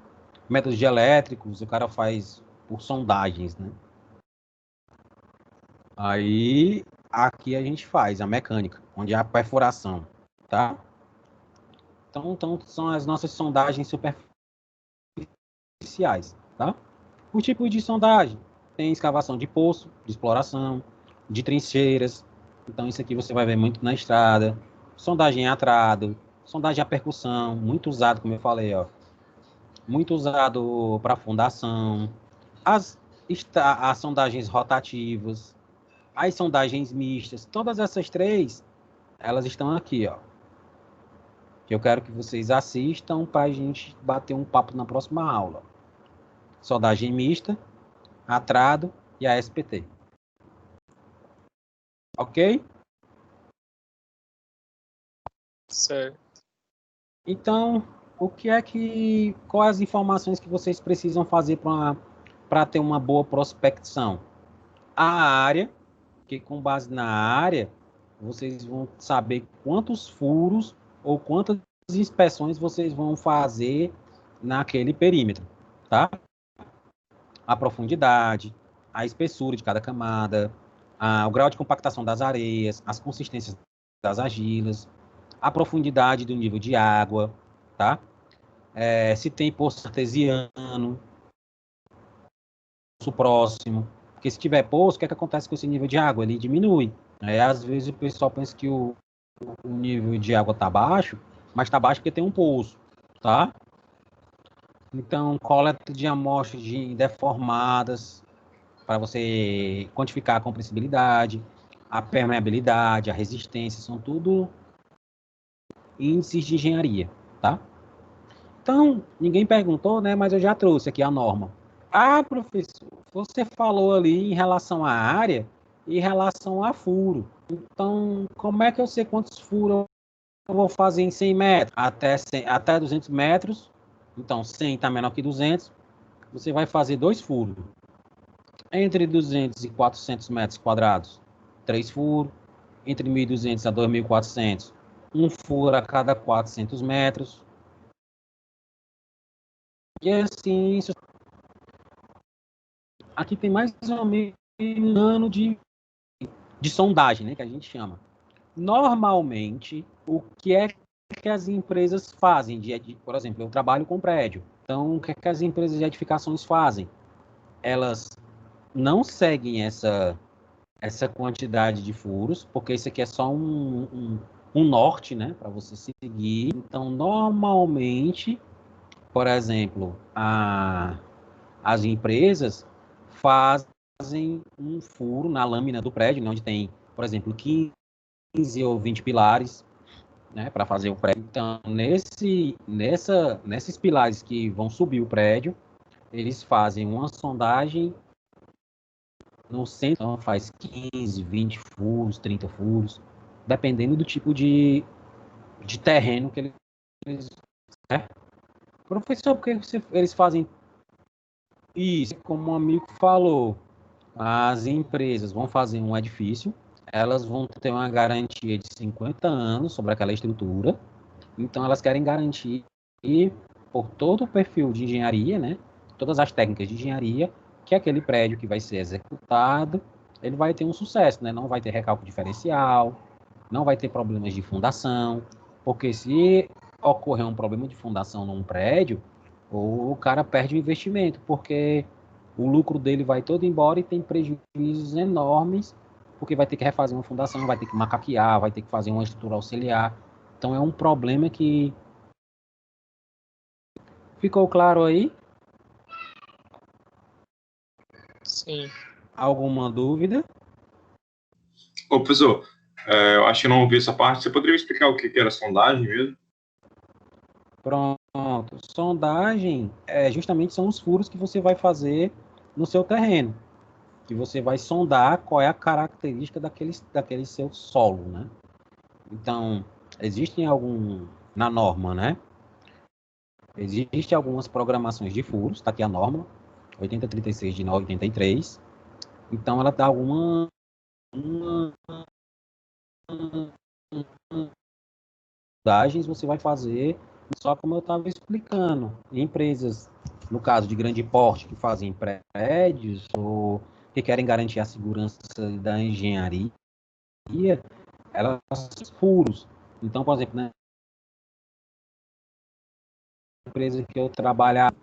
Métodos dielétricos, o cara faz por sondagens, né? Aí, aqui a gente faz a mecânica, onde há perfuração, tá? Então são as nossas sondagens superficiais, tá? O tipo de sondagem tem escavação de poço, de exploração, de trincheiras. Então, isso aqui você vai ver muito na estrada. Sondagem a atrado, sondagem a percussão, muito usado, como eu falei, ó. Muito usado para fundação. As sondagens rotativas, as sondagens mistas, todas essas três, elas estão aqui, ó. Que eu quero que vocês assistam para a gente bater um papo na próxima aula. Sondagem mista, atrado e a SPT. Ok? Certo. Então, quais as informações que vocês precisam fazer para ter uma boa prospecção? A área, que com base na área, vocês vão saber quantos furos ou quantas inspeções vocês vão fazer naquele perímetro, tá? A profundidade, a espessura de cada camada, o grau de compactação das areias, as consistências das argilas, a profundidade do nível de água, tá? Se tem poço artesiano, poço próximo, porque se tiver poço, o que é que acontece com esse nível de água? Ele diminui. Às vezes o pessoal pensa que o nível de água está baixo, mas está baixo porque tem um poço, tá? Então, coleta de amostras deformadas, para você quantificar a compressibilidade, a permeabilidade, a resistência, são tudo índices de engenharia, tá? Então, ninguém perguntou, né? Mas eu já trouxe aqui a norma. Professor, você falou ali em relação à área e em relação a furo. Então, como é que eu sei quantos furos eu vou fazer em 100 metros? Até 200 metros. Então, 100 está menor que 200. Você vai fazer 2 furos. Entre 200 e 400 metros quadrados, 3 furos. Entre 1.200 a 2.400, um furo a cada 400 metros. E assim, aqui tem mais ou menos um ano de sondagem, né, que a gente chama. Normalmente, o que é que as empresas fazem? Por exemplo, eu trabalho com prédio. Então, o que é que as empresas de edificações fazem? Elas não seguem essa quantidade de furos, porque isso aqui é só um norte, né, para você seguir. Então, normalmente, por exemplo, as empresas fazem um furo na lâmina do prédio, né, onde tem, por exemplo, 15 ou 20 pilares, né, para fazer o prédio. Então, nesses pilares que vão subir o prédio, eles fazem uma sondagem no centro, então faz 15, 20 furos, 30 furos, dependendo do tipo de terreno que eles... Né? Professor, por que eles fazem isso? Como um amigo falou, as empresas vão fazer um edifício, elas vão ter uma garantia de 50 anos sobre aquela estrutura, então elas querem garantir por todo o perfil de engenharia, né, todas as técnicas de engenharia, que aquele prédio que vai ser executado, ele vai ter um sucesso, né, não vai ter recálculo diferencial, não vai ter problemas de fundação, porque se ocorrer um problema de fundação num prédio, o cara perde o investimento, porque o lucro dele vai todo embora e tem prejuízos enormes, porque vai ter que refazer uma fundação, vai ter que macaquear, vai ter que fazer uma estrutura auxiliar. Então é um problema que... Ficou claro aí? Sim. Alguma dúvida? Ô, professor, eu acho que eu não ouvi essa parte. Você poderia me explicar o que era sondagem mesmo? Pronto. Sondagem justamente são os furos que você vai fazer no seu terreno. Que você vai sondar qual é a característica daquele seu solo, né? Então, existem na norma, né? Existem algumas programações de furos, tá aqui a norma, 8036 de 983. Então, ela dá sondagens você vai fazer, só como eu estava explicando, empresas, no caso de grande porte, que fazem prédios ou que querem garantir a segurança da engenharia, elas são furos. Então, por exemplo, na empresa que eu trabalhava,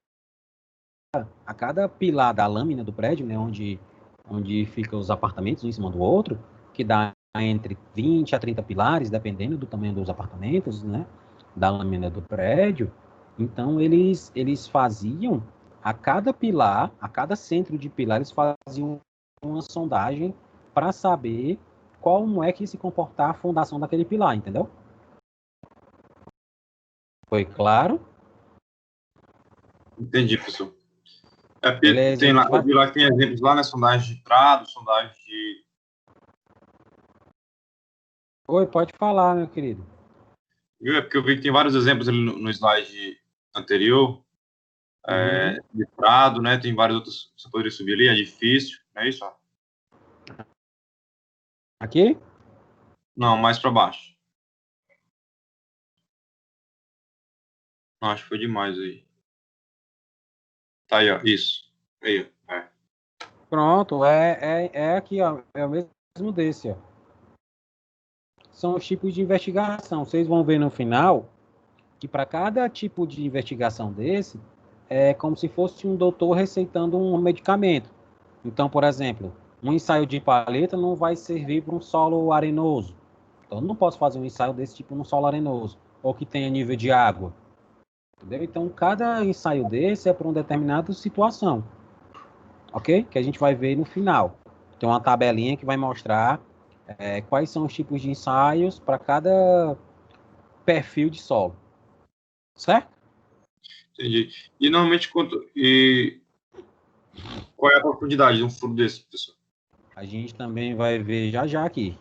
a cada pilar da lâmina do prédio, né, onde ficam os apartamentos um em cima do outro, que dá entre 20 a 30 pilares, dependendo do tamanho dos apartamentos, né, da lâmina do prédio. Então, eles faziam, a cada pilar, a cada centro de pilar, eles faziam uma sondagem para saber como é que se comportar a fundação daquele pilar, entendeu? Foi claro? Entendi, professor. Porque Beleza, eu vi lá que tem exemplos lá, né? Sondagem de trado, sondagem de... Oi, pode falar, meu querido. É porque eu vi que tem vários exemplos ali no slide anterior, de trado, né? Tem vários outros, você poderia subir ali, é difícil, não é isso? Aqui? Não, mais para baixo. Não, acho que foi demais aí. Tá aí, ó, isso. Aí, ó. Pronto, é aqui, ó, é o mesmo desse, ó. São os tipos de investigação. Vocês vão ver no final que para cada tipo de investigação desse, é como se fosse um doutor receitando um medicamento. Então, por exemplo, um ensaio de paleta não vai servir para um solo arenoso. Então, eu não posso fazer um ensaio desse tipo num solo arenoso, ou que tenha nível de água. Entendeu? Então, cada ensaio desse é para uma determinada situação. Ok? Que a gente vai ver no final. Tem uma tabelinha que vai mostrar quais são os tipos de ensaios para cada perfil de solo. Certo? Entendi. E normalmente Qual é a profundidade de um furo desse, professor? A gente também vai ver já já aqui.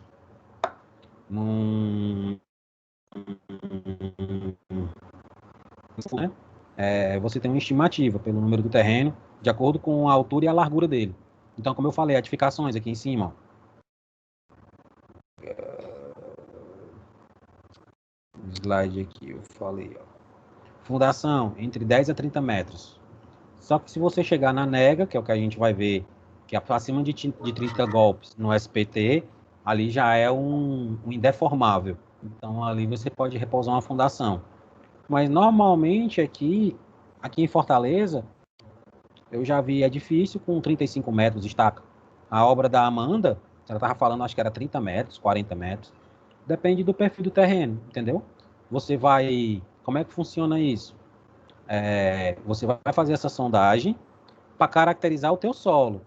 Você tem uma estimativa pelo número do terreno, de acordo com a altura e a largura dele. Então, como eu falei, edificações aqui em cima. Slide aqui, eu falei. Fundação, entre 10 a 30 metros. Só que se você chegar na nega, que é o que a gente vai ver, que é acima de 30 golpes no SPT, ali já é um indeformável. Então, ali você pode repousar uma fundação. Mas, normalmente, aqui em Fortaleza, eu já vi edifício com 35 metros de estaca. A obra da Amanda, ela estava falando, acho que era 30 metros, 40 metros. Depende do perfil do terreno, entendeu? Você vai... Como é que funciona isso? Você vai fazer essa sondagem para caracterizar o teu solo.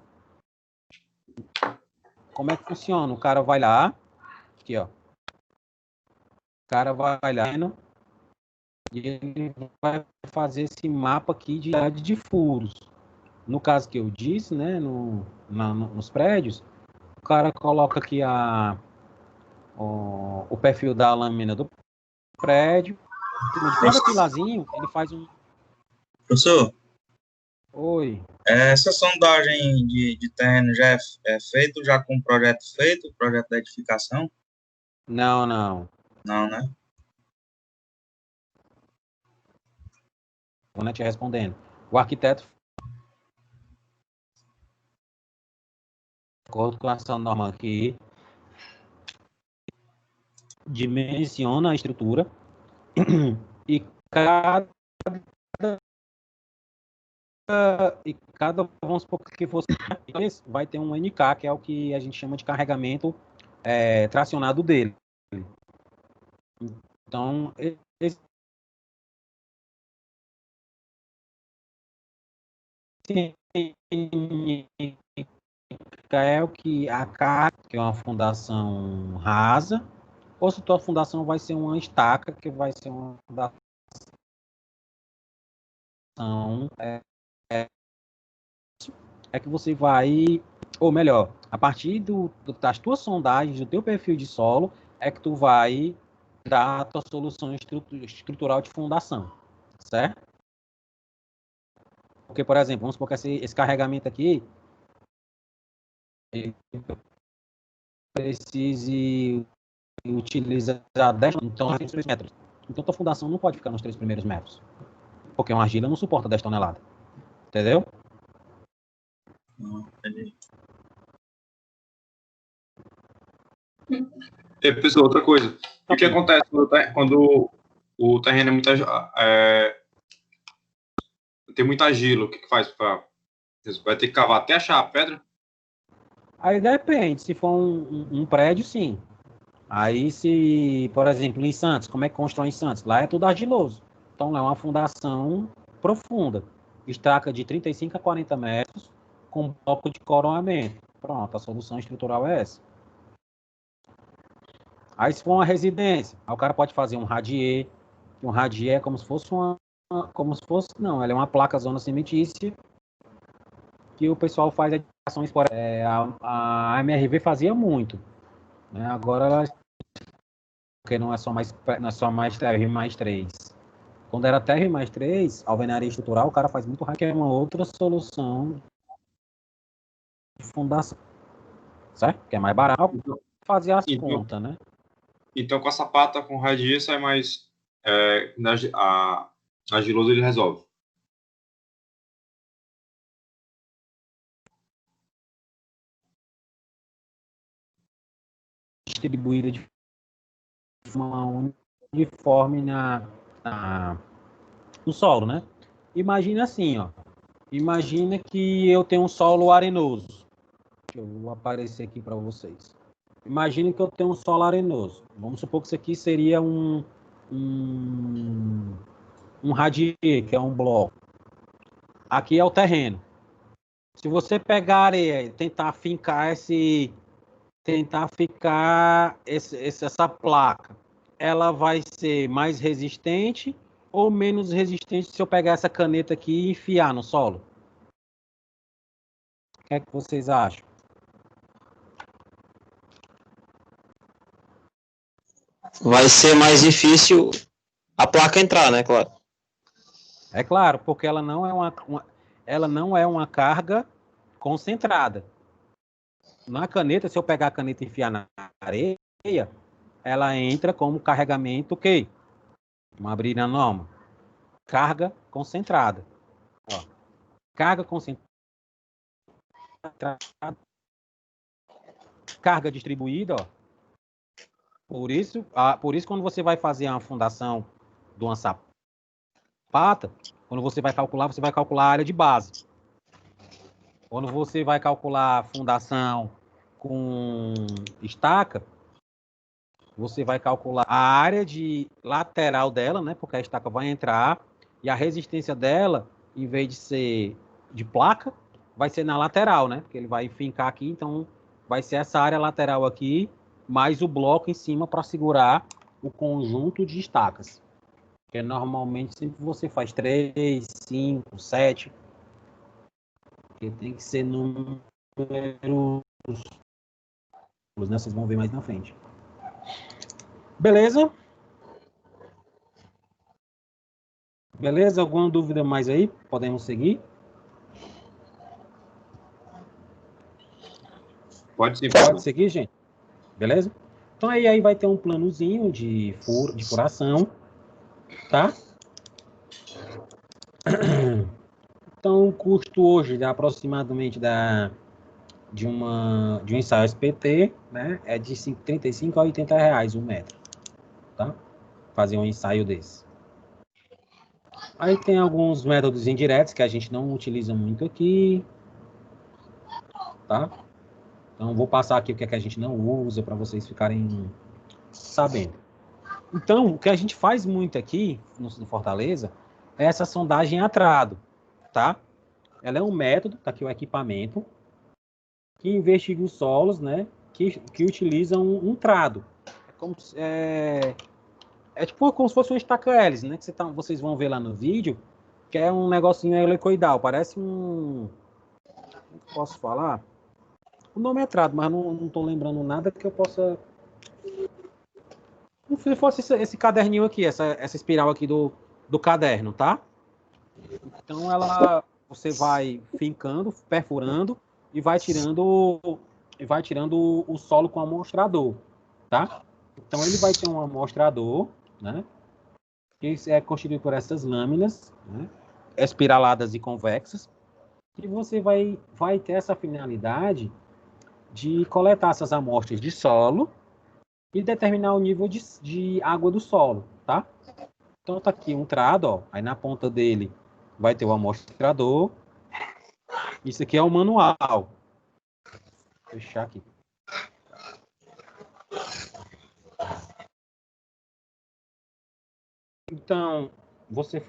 Como é que funciona? O cara vai lá, aqui, ó. O cara vai lá e ele vai fazer esse mapa aqui de idade de furos. No caso que eu disse, né, nos prédios, o cara coloca aqui o perfil da lâmina do prédio. De cada pilarzinho, ele faz um... Professor, Oi. essa sondagem de terreno já é feito, já com o projeto feito, o projeto da edificação? Não, não. Não, né? Vou te respondendo. O arquiteto, de acordo com essa norma aqui, dimensiona a estrutura e vamos supor que você vai ter um NK, que é o que a gente chama de carregamento tracionado dele. Então, esse é o que a carga, que é uma fundação rasa, ou se tua fundação vai ser uma estaca, que vai ser uma fundação que você vai, ou melhor, a partir das tuas sondagens, do teu perfil de solo, é que tu vai dar a tua solução estrutural de fundação, certo? Porque, por exemplo, vamos supor que esse carregamento aqui ele precise utilizar 10, então 3 metros. Então, tua fundação não pode ficar nos 3 primeiros metros, porque uma argila não suporta 10 toneladas. Entendeu? Entendi. Pessoal, outra coisa. O que acontece quando o terreno é muito, tem muita argila? O que faz? Vai ter que cavar até achar a pedra? Aí depende. Se for um prédio, sim. Aí, se, por exemplo, em Santos, como é que constrói em Santos? Lá é tudo argiloso. Então, lá é uma fundação profunda. Estaca de 35 a 40 metros com bloco de coroamento. Pronto, a solução estrutural é essa. Aí, se for uma residência, aí o cara pode fazer um radier. Um radier é como se fosse não, ela é uma placa zona cimentícia que o pessoal faz edificações por... a MRV fazia muito, né? Agora ela, porque não é só mais TR+3. Quando era TR+3, alvenaria estrutural, o cara faz muito raio, que é uma outra solução de fundação, certo? Que é mais barato fazer as contas, né? Então, com a sapata, com radier, sai mais... argiloso ele resolve. Distribuída de forma uniforme no solo, né? Imagina assim, ó. Imagina que eu tenho um solo arenoso. Deixa eu aparecer aqui para vocês. Imagina que eu tenho um solo arenoso. Vamos supor que isso aqui seria um radier, que é um bloco. Aqui é o terreno. Se você pegar a areia e tentar fincar essa placa, ela vai ser mais resistente ou menos resistente se eu pegar essa caneta aqui e enfiar no solo? que é que vocês acham? Vai ser mais difícil a placa entrar, né, claro. É claro, porque ela não é uma carga concentrada. Na caneta, se eu pegar a caneta e enfiar na areia, ela entra como carregamento, ok? Vamos abrir na norma. Carga concentrada. Ó. Carga concentrada. Carga distribuída, ó. Por isso, quando você vai fazer uma fundação de uma sapata, quando você vai calcular a área de base. Quando você vai calcular a fundação com estaca, você vai calcular a área de lateral dela, né? Porque a estaca vai entrar e a resistência dela, em vez de ser de placa, vai ser na lateral, né? Porque ele vai fincar aqui, então vai ser essa área lateral aqui, mais o bloco em cima para segurar o conjunto de estacas. Porque normalmente sempre você faz 3, 5, 7. Porque tem que ser números, né? Vocês vão ver mais na frente. Beleza? Beleza? Alguma dúvida mais aí? Podemos seguir? Pode ser. Pode seguir, gente? Beleza? Então aí vai ter um planozinho de furação, tá? Então o custo hoje aproximadamente de um ensaio SPT, né, é de 35 a 80 reais um metro, tá? Fazer um ensaio desse. Aí tem alguns métodos indiretos que a gente não utiliza muito aqui, tá? Então vou passar aqui o que é que a gente não usa para vocês ficarem sabendo. Então, o que a gente faz muito aqui no Fortaleza é essa sondagem a trado, tá? Ela é um método, tá aqui o equipamento, que investiga os solos, né? Que utilizam um trado. É tipo como se fosse uma estaca hélice, né? Que vocês vão ver lá no vídeo, que é um negocinho helicoidal, parece um... Como posso falar? O nome é trado, mas não estou lembrando nada que eu possa... Se fosse esse caderninho aqui, essa espiral aqui do caderno, tá? Então você vai fincando, perfurando e vai tirando o solo com amostrador, tá? Então ele vai ter um amostrador, né? Que é constituído por essas lâminas, né? Espiraladas e convexas, e você vai ter essa finalidade de coletar essas amostras de solo e determinar o nível de água do solo, tá? Então tá aqui um trado, ó, aí na ponta dele vai ter o amostrador. Isso aqui é o manual. Vou fechar aqui. Então, você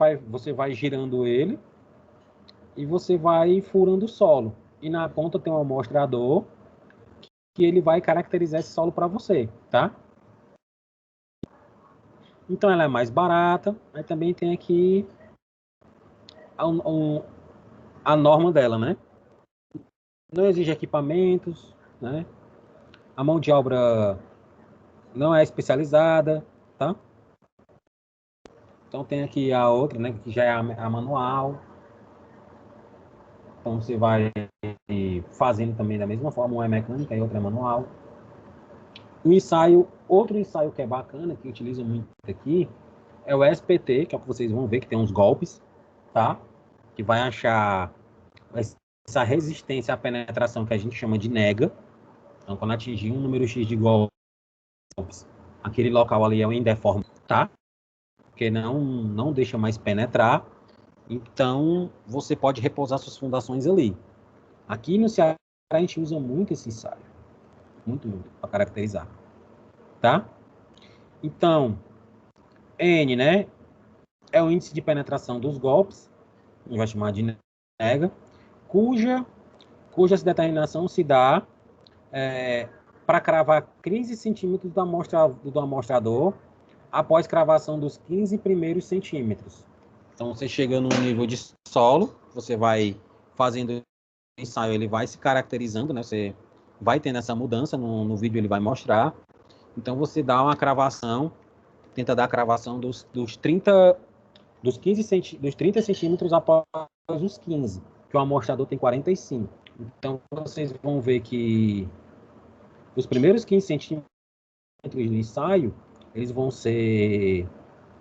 vai girando ele e você vai furando o solo. E na ponta tem um amostrador que ele vai caracterizar esse solo para você, tá? Então ela é mais barata, mas também tem aqui a norma dela, né? Não exige equipamentos, né? A mão de obra não é especializada, tá? Então tem aqui a outra, né? Que já é a manual. Então você vai fazendo também da mesma forma, uma é mecânica e outra é manual. Outro ensaio que é bacana, que utiliza muito aqui, é o SPT, que é o que vocês vão ver, que tem uns golpes, tá? Que vai achar essa resistência à penetração que a gente chama de nega. Então, quando atingir um número X de golpes, aquele local ali é o indeforme, tá? Porque não deixa mais penetrar. Então, você pode repousar suas fundações ali. Aqui no Ceará, a gente usa muito esse ensaio. Muito, para caracterizar. Tá? Então, N, né? É o índice de penetração dos golpes. A gente vai chamar de nega. Cuja determinação se dá para cravar 15 centímetros do amostrador após cravação dos 15 primeiros centímetros. Então, você chega no nível de solo, você vai fazendo ensaio ele vai se caracterizando, né? Você vai tendo essa mudança, no vídeo ele vai mostrar. Então você dá uma cravação, tenta dar a cravação dos 30 centímetros após os 15, que o amostrador tem 45. Então vocês vão ver que os primeiros 15 centímetros do ensaio, eles vão ser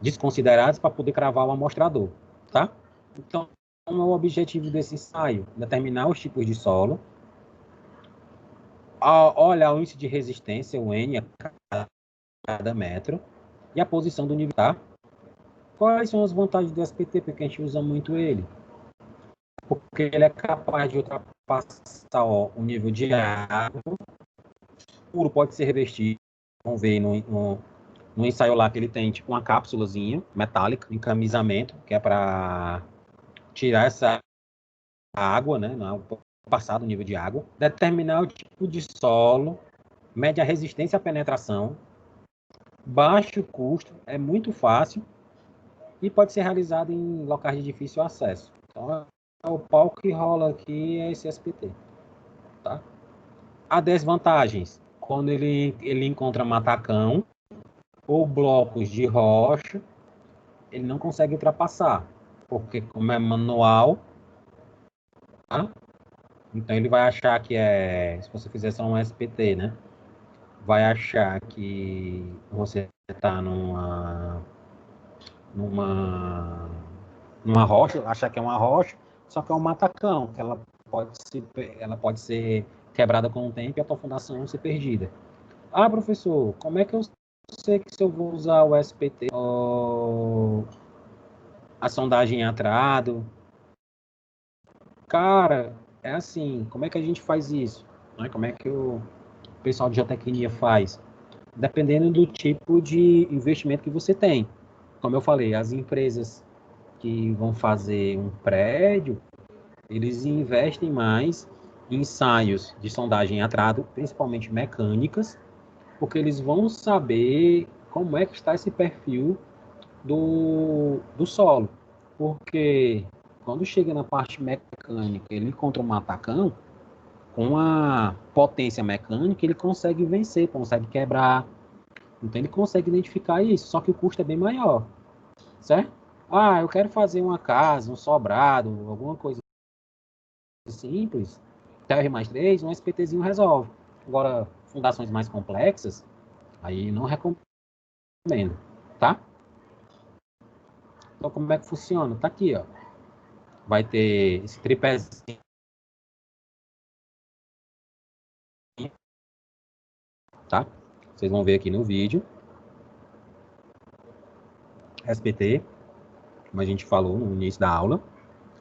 desconsiderados para poder cravar o amostrador, tá? Então, qual é o objetivo desse ensaio? Determinar os tipos de solo, olhar o índice de resistência, o N, a cada metro, e a posição do nível, tá? Quais são as vantagens do SPT? Porque a gente usa muito ele. Porque ele é capaz de ultrapassar o nível de água. O furo pode ser revestido. Vamos ver no ensaio lá que ele tem tipo uma cápsulazinha metálica, encaminhamento, que é para tirar essa água, né? Não passar do nível de água. Determinar o tipo de solo, mede a resistência à penetração, baixo custo, é muito fácil e pode ser realizado em locais de difícil acesso. Então, o pau que rola aqui é esse SPT, tá? Há desvantagens. Quando ele encontra matacão ou blocos de rocha, ele não consegue ultrapassar, porque como é manual, tá? Então ele vai achar que se você fizer só um SPT, né? Vai achar que você está numa rocha, achar que é uma rocha, só que é um matacão, que ela pode ser quebrada com o tempo e a tua fundação ser perdida. Ah, professor, como é que eu sei que se eu vou usar o SPT ou a sondagem em atrado? Cara, é assim, como é que a gente faz isso? Né? Como é que o pessoal de geotecnia faz? Dependendo do tipo de investimento que você tem. Como eu falei, as empresas que vão fazer um prédio, eles investem mais em ensaios de sondagem em atrado, principalmente mecânicas, porque eles vão saber como é que está esse perfil do solo. Porque quando chega na parte mecânica, ele encontra um matacão, com a potência mecânica, ele consegue vencer, consegue quebrar. Então ele consegue identificar isso, só que o custo é bem maior, certo? Ah, eu quero fazer uma casa, um sobrado, alguma coisa simples, TR+3, um SPTzinho resolve. Agora, fundações mais complexas, aí não recomendo, tá? Então, como é que funciona? Tá aqui, ó. Vai ter esse tripézinho, tá? Vocês vão ver aqui no vídeo. SPT, como a gente falou no início da aula.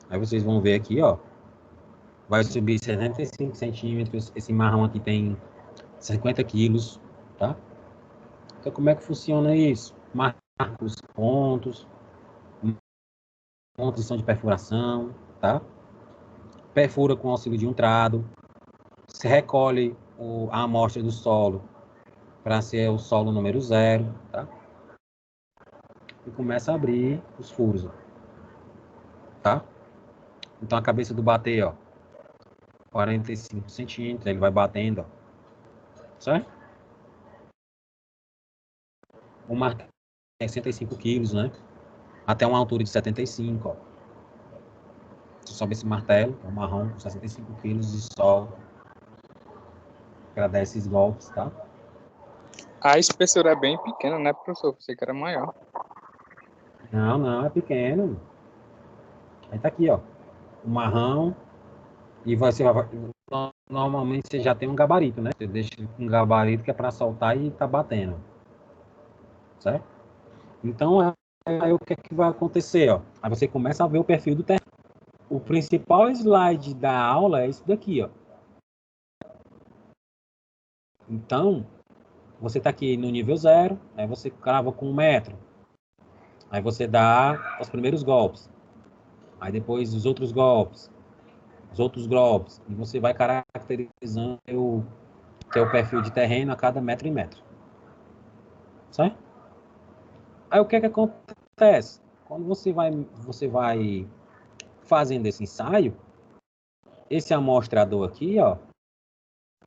Aí vocês vão ver aqui, ó. Vai subir 75 centímetros. Esse marrom aqui tem 50 quilos, tá? Então, como é que funciona isso? Marca os pontos, condição de perfuração, tá? Perfura com auxílio de um trado. Se recolhe a amostra do solo para ser o solo número 0, tá? E começa a abrir os furos, ó, tá? Então, a cabeça do bater, ó, 45 centímetros, ele vai batendo, ó, certo? O martelo é 65 quilos, né? Até uma altura de 75, ó. Você sobe esse martelo, é um marrom com 65 quilos de sol, para dar esses golpes, tá? A espessura é bem pequena, né, professor? Pensei que era maior. Não, é pequeno. Aí tá aqui, ó, o marrom, e normalmente você já tem um gabarito, né? Você deixa um gabarito que é para soltar e tá batendo, certo? Então, aí o que é que vai acontecer, ó? Aí você começa a ver o perfil do terreno. O principal slide da aula é isso daqui, ó. Então, você está aqui no nível 0, aí você crava com 1 metro. Aí você dá os primeiros golpes. Aí depois os outros golpes. E você vai caracterizando o teu perfil de terreno a cada metro em metro. Certo? Aí o que é que acontece? Quando você vai fazendo esse ensaio, esse amostrador aqui, ó,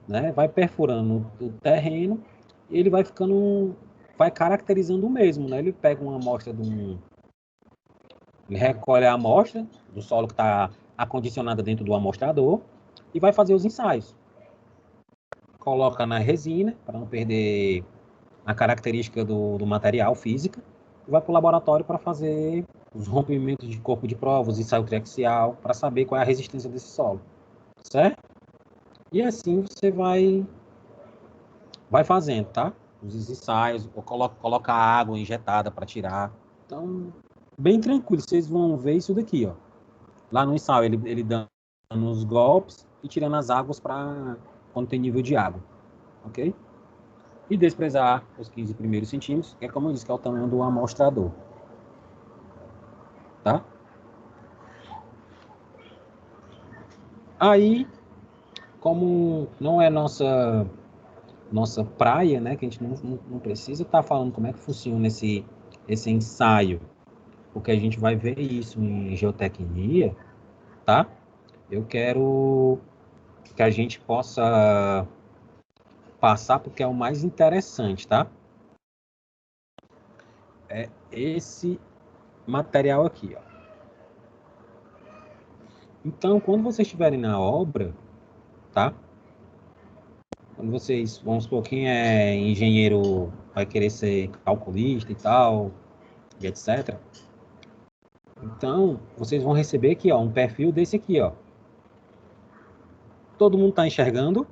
né, vai perfurando o terreno e ele vai ficando, vai caracterizando o mesmo, né? Ele pega uma amostra ele recolhe a amostra do solo que está acondicionada dentro do amostrador e vai fazer os ensaios. Coloca na resina, para não perder a característica do material física, e vai para o laboratório para fazer os rompimentos de corpo de provas, ensaio triaxial, para saber qual é a resistência desse solo, certo? E assim você vai fazendo, tá? Os ensaios, ou coloca água injetada para tirar. Então, bem tranquilo, vocês vão ver isso daqui, ó. Lá no ensaio, ele dando os golpes e tirando as águas para quando tem nível de água, ok? E desprezar os 15 primeiros centímetros, que é como eu disse, que é o tamanho do amostrador, tá? Aí, como não é nossa praia, né, que a gente não precisa estar falando como é que funciona esse ensaio, porque a gente vai ver isso em geotecnia, tá? Eu quero que a gente possa passar porque é o mais interessante, tá? É esse material aqui, ó. Então, quando vocês estiverem na obra, tá? Quando vocês, vamos supor, quem é engenheiro vai querer ser calculista e tal, e etc. Então, vocês vão receber aqui, ó, um perfil desse aqui, ó. Todo mundo está enxergando?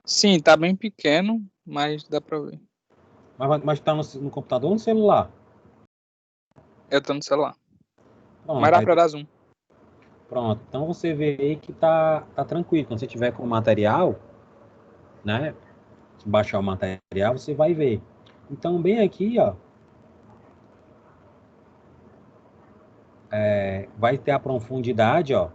Sim, tá bem pequeno, mas dá pra ver. Mas tá no computador ou no celular? Eu tô no celular. Pronto, Mas dá pra dar zoom. Pronto, então você vê aí que tá tranquilo. Quando você tiver com o material, né? Baixar o material, você vai ver. Então, bem aqui, ó, vai ter a profundidade, ó,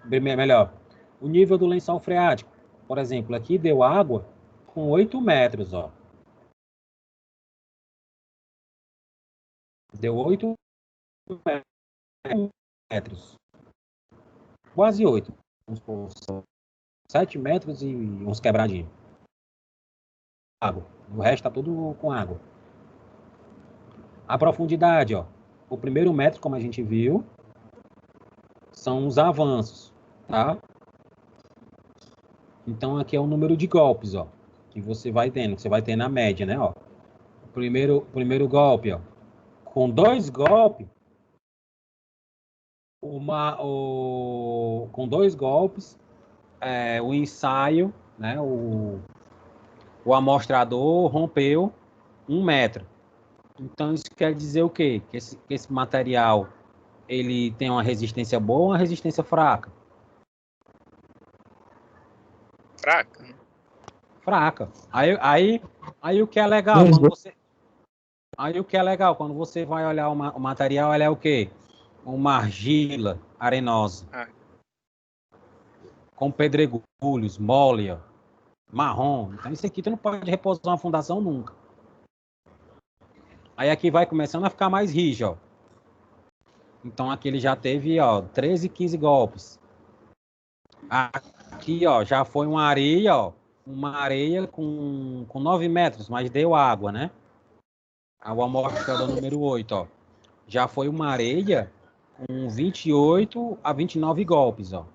melhor, o nível do lençol freático. Por exemplo, aqui deu água com 8 metros, ó. Deu 8 metros. Quase 8. Vamos supor, 7 metros e uns quebradinhos. Água. O resto tá tudo com água. A profundidade, ó. O primeiro metro, como a gente viu, são os avanços, tá? Então, aqui é o número de golpes, ó, que você vai tendo, que você vai ter na média, né, ó. Primeiro golpe, ó. Com 2 golpes, com 2 golpes, o ensaio, né, o amostrador rompeu 1 metro. Então, isso quer dizer o quê? Que esse material, ele tem uma resistência boa ou uma resistência fraca? Fraca. Aí o que é legal quando você vai olhar o material, ela é o quê? Uma argila arenosa. Com pedregulhos, mole, ó, marrom. Então isso aqui tu não pode repousar uma fundação nunca. Aí aqui vai começando a ficar mais rígido, ó. Então aqui ele já teve, ó, 13, 15 golpes. Aqui, ó, já foi uma areia com 9 metros, mas deu água, né? O amostrador número 8, ó. Já foi uma areia com 28 a 29 golpes, ó.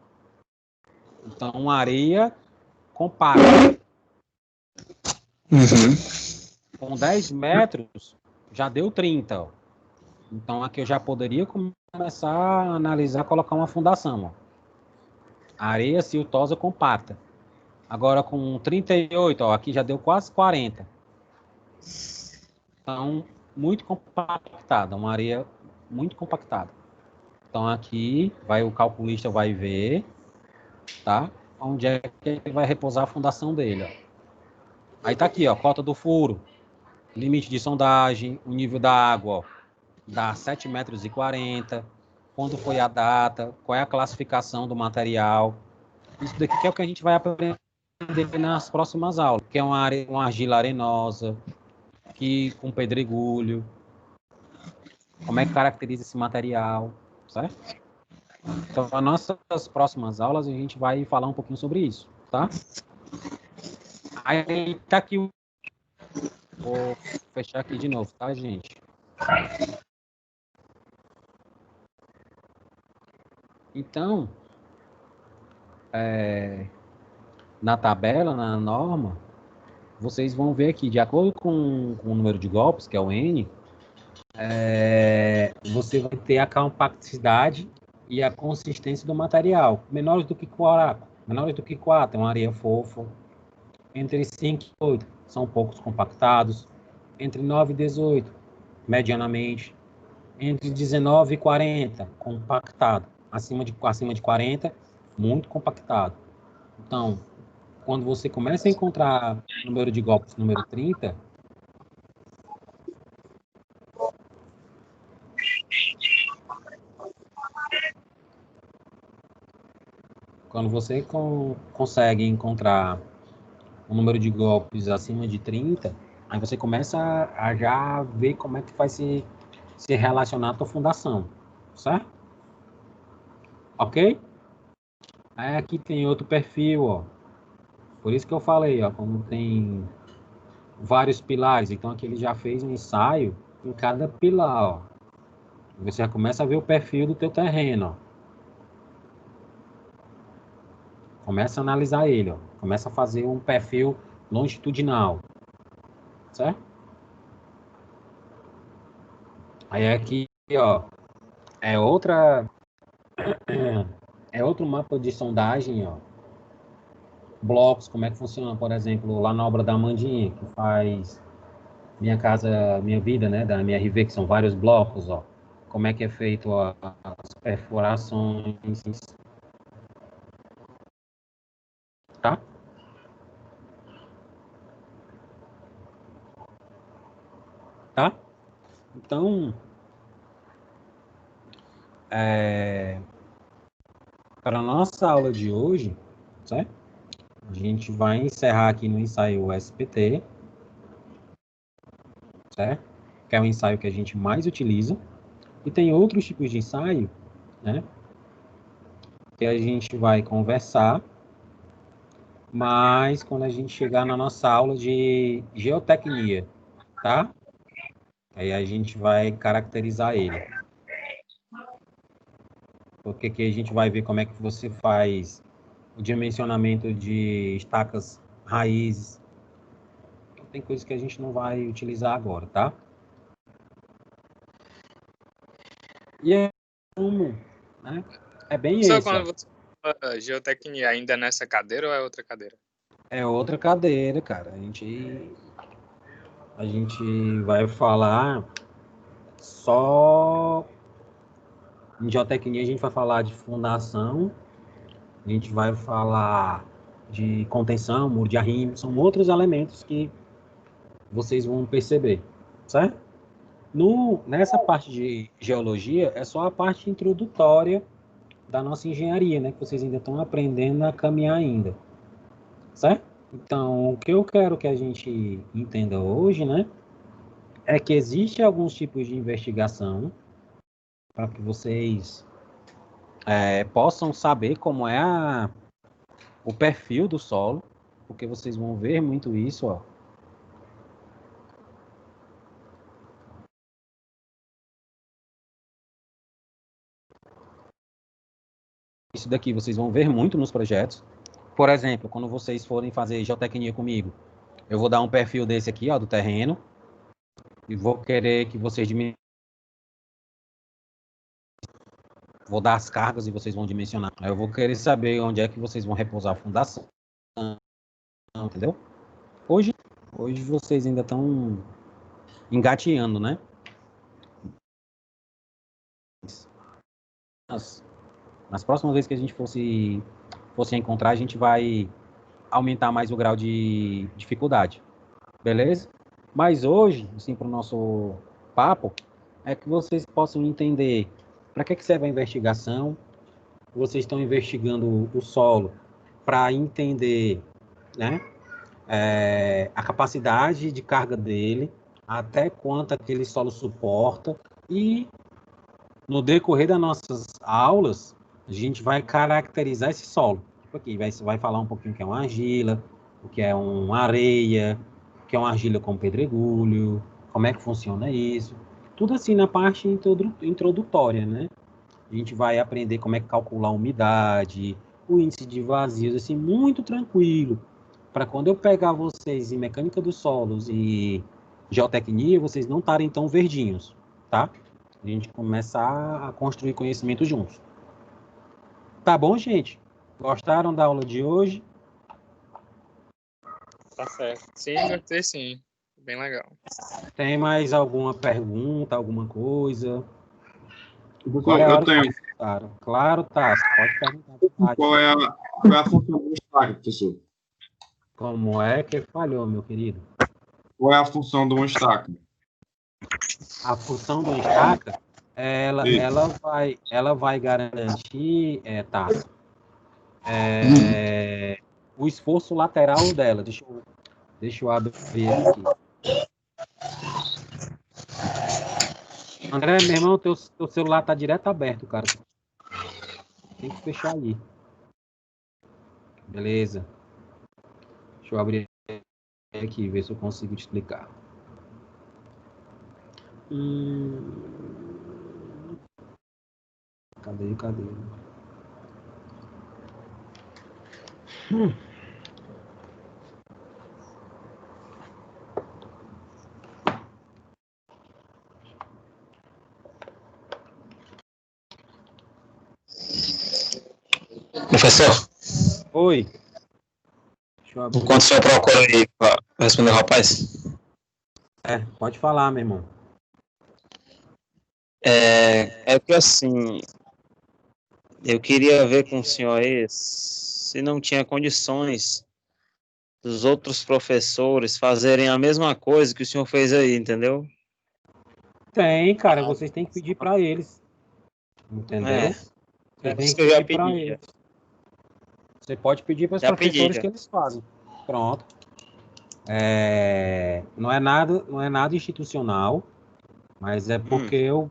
Então, uma areia compacta. Com 10 metros, já deu 30, ó. Então, aqui eu já poderia começar a analisar, colocar uma fundação, ó. Areia siltosa compacta. Agora com 38, ó, aqui já deu quase 40. Então, muito compactada, uma areia muito compactada. Então, aqui o calculista vai ver, tá? Onde é que ele vai repousar a fundação dele, ó. Aí tá aqui, ó, cota do furo, limite de sondagem, o nível da água, ó, dá 7,40 metros. Quando foi a data, qual é a classificação do material. Isso daqui que é o que a gente vai aprender nas próximas aulas, que é uma argila arenosa, com pedregulho, como é que caracteriza esse material, certo? Então, nas nossas próximas aulas, a gente vai falar um pouquinho sobre isso, tá? Aí tá aqui, vou fechar aqui de novo, tá, gente? Então, na tabela, na norma, vocês vão ver aqui, de acordo com o número de golpes, que é o N, você vai ter a compacticidade e a consistência do material. Menores do que 4, menores do que 4 é uma areia fofa. Entre 5 e 8 são poucos compactados. Entre 9 e 18, medianamente. Entre 19 e 40, compactado. Acima de 40, muito compactado. Então, quando você começa a encontrar número de golpes, número 30, quando você consegue encontrar um número de golpes acima de 30, aí você começa a já ver como é que vai se relacionar a tua fundação, certo? Ok? Aí aqui tem outro perfil, ó. Por isso que eu falei, ó, como tem vários pilares, então aqui ele já fez um ensaio em cada pilar, ó. Você já começa a ver o perfil do teu terreno, ó. Começa a analisar ele, ó. Começa a fazer um perfil longitudinal, certo? Aí aqui, ó, é outro mapa de sondagem, ó. Blocos, como é que funciona, por exemplo, lá na obra da Amandinha, que faz Minha Casa Minha Vida, né, da MRV, que são vários blocos, ó. Como é que é feito as perfurações, tá? Tá? Então, para a nossa aula de hoje, certo? A gente vai encerrar aqui no ensaio SPT, certo? Que é o ensaio que a gente mais utiliza. E tem outros tipos de ensaio, né? Que a gente vai conversar, mas quando a gente chegar na nossa aula de geotecnia, tá? Aí a gente vai caracterizar ele. Porque aqui a gente vai ver como é que você faz o dimensionamento de estacas raízes. Tem coisas que a gente não vai utilizar agora, tá? E é como, né? É bem Só esse, ó. quando você fala geotecnia, ainda é nessa cadeira ou é outra cadeira? É outra cadeira, cara. A gente vai falar só em geotecnia, a gente vai falar de fundação, a gente vai falar de contenção, muro de arrimo, são outros elementos que vocês vão perceber, certo? Nessa parte de geologia, é só a parte introdutória da nossa engenharia, né? Que vocês ainda estão aprendendo a caminhar ainda, certo? Então, o que eu quero que a gente entenda hoje, né? É que existe alguns tipos de investigação para que vocês possam saber como é o perfil do solo, porque vocês vão ver muito isso, ó. Isso daqui vocês vão ver muito nos projetos. Por exemplo, quando vocês forem fazer geotecnia comigo, eu vou dar um perfil desse aqui, ó, do terreno, e vou querer que vocês diminuam. Vou dar as cargas e vocês vão dimensionar. Aí eu vou querer saber onde é que vocês vão repousar a fundação, entendeu? Hoje vocês ainda estão engateando, né? Nas próximas vezes que a gente fosse encontrar, a gente vai aumentar mais o grau de dificuldade, beleza? Mas hoje, assim, para o nosso papo, é que vocês possam entender para que serve a investigação. Vocês estão investigando o solo para entender, né, a capacidade de carga dele, até quanto aquele solo suporta, e no decorrer das nossas aulas, a gente vai caracterizar esse solo. Tipo aqui, vai falar um pouquinho o que é uma argila, o que é uma areia, o que é uma argila com pedregulho, como é que funciona isso. Tudo assim na parte introdutória, né? A gente vai aprender como é que calcular a umidade, o índice de vazios, assim, muito tranquilo. Para quando eu pegar vocês em mecânica dos solos e geotecnia, vocês não estarem tão verdinhos, tá? A gente começar a construir conhecimento juntos. Tá bom, gente? Gostaram da aula de hoje? Tá certo. Sim, gostei sim. Bem legal. Tem mais alguma pergunta, alguma coisa? Professor, eu tenho. Claro, tá. Você pode perguntar. Qual é a função do destaque, professor? Como é que falhou, meu querido? Qual é a função do estaca? A função do estaca, ela vai garantir, Tasso, o esforço lateral dela. Deixa eu abrir aqui. André, meu irmão, teu celular tá direto aberto, cara. Tem que fechar ali. Beleza. Deixa eu abrir aqui, ver se eu consigo te explicar. Cadê? Professor, Oi. enquanto o senhor procura aí para responder o rapaz. Pode falar, meu irmão. É que assim, eu queria ver com o senhor aí se não tinha condições dos outros professores fazerem a mesma coisa que o senhor fez aí, entendeu? Tem, cara, vocês têm que pedir para eles. Entendeu? Você tem que pedir para eles. Você pode pedir para os professores que eles fazem. Pronto. Não é nada institucional, mas é porque eu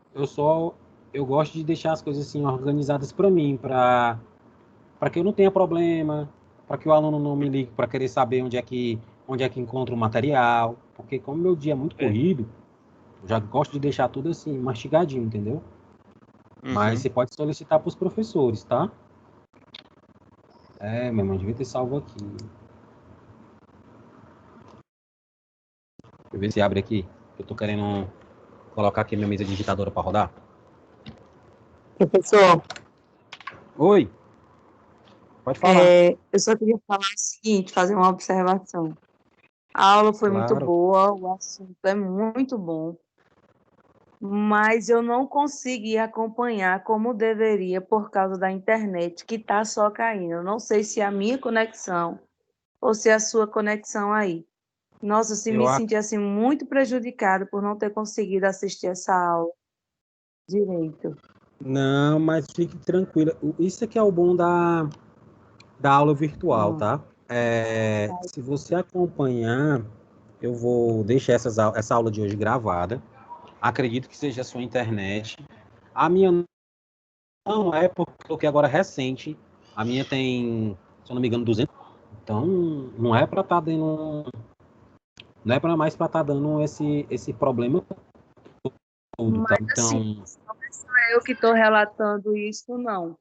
gosto de deixar as coisas assim organizadas para mim, para que eu não tenha problema, para que o aluno não me ligue para querer saber onde é que encontra o material, porque como meu dia é muito corrido, eu já gosto de deixar tudo assim mastigadinho, entendeu? Mas você pode solicitar para os professores, tá? Meu irmão, devia ter salvo aqui. Deixa eu ver se abre aqui. Eu tô querendo colocar aqui minha mesa digitadora para rodar. Professor. Oi. Pode falar. Eu só queria falar o seguinte, fazer uma observação. A aula foi muito boa, o assunto é muito bom, mas eu não consegui acompanhar como deveria por causa da internet, que está só caindo. Eu não sei se é a minha conexão ou se é a sua conexão aí. Nossa, me senti assim, muito prejudicada por não ter conseguido assistir essa aula direito. Não, mas fique tranquila. Isso aqui é o bom da aula virtual, tá? Se você acompanhar, eu vou deixar essa aula de hoje gravada. Acredito que seja a sua internet. A minha não é, porque agora é recente. A minha tem, se eu não me engano, 200. Então, não é para estar dando... Não é para mais para estar dando esse problema todo, tá? Então, assim, não é só eu que estou relatando isso, não.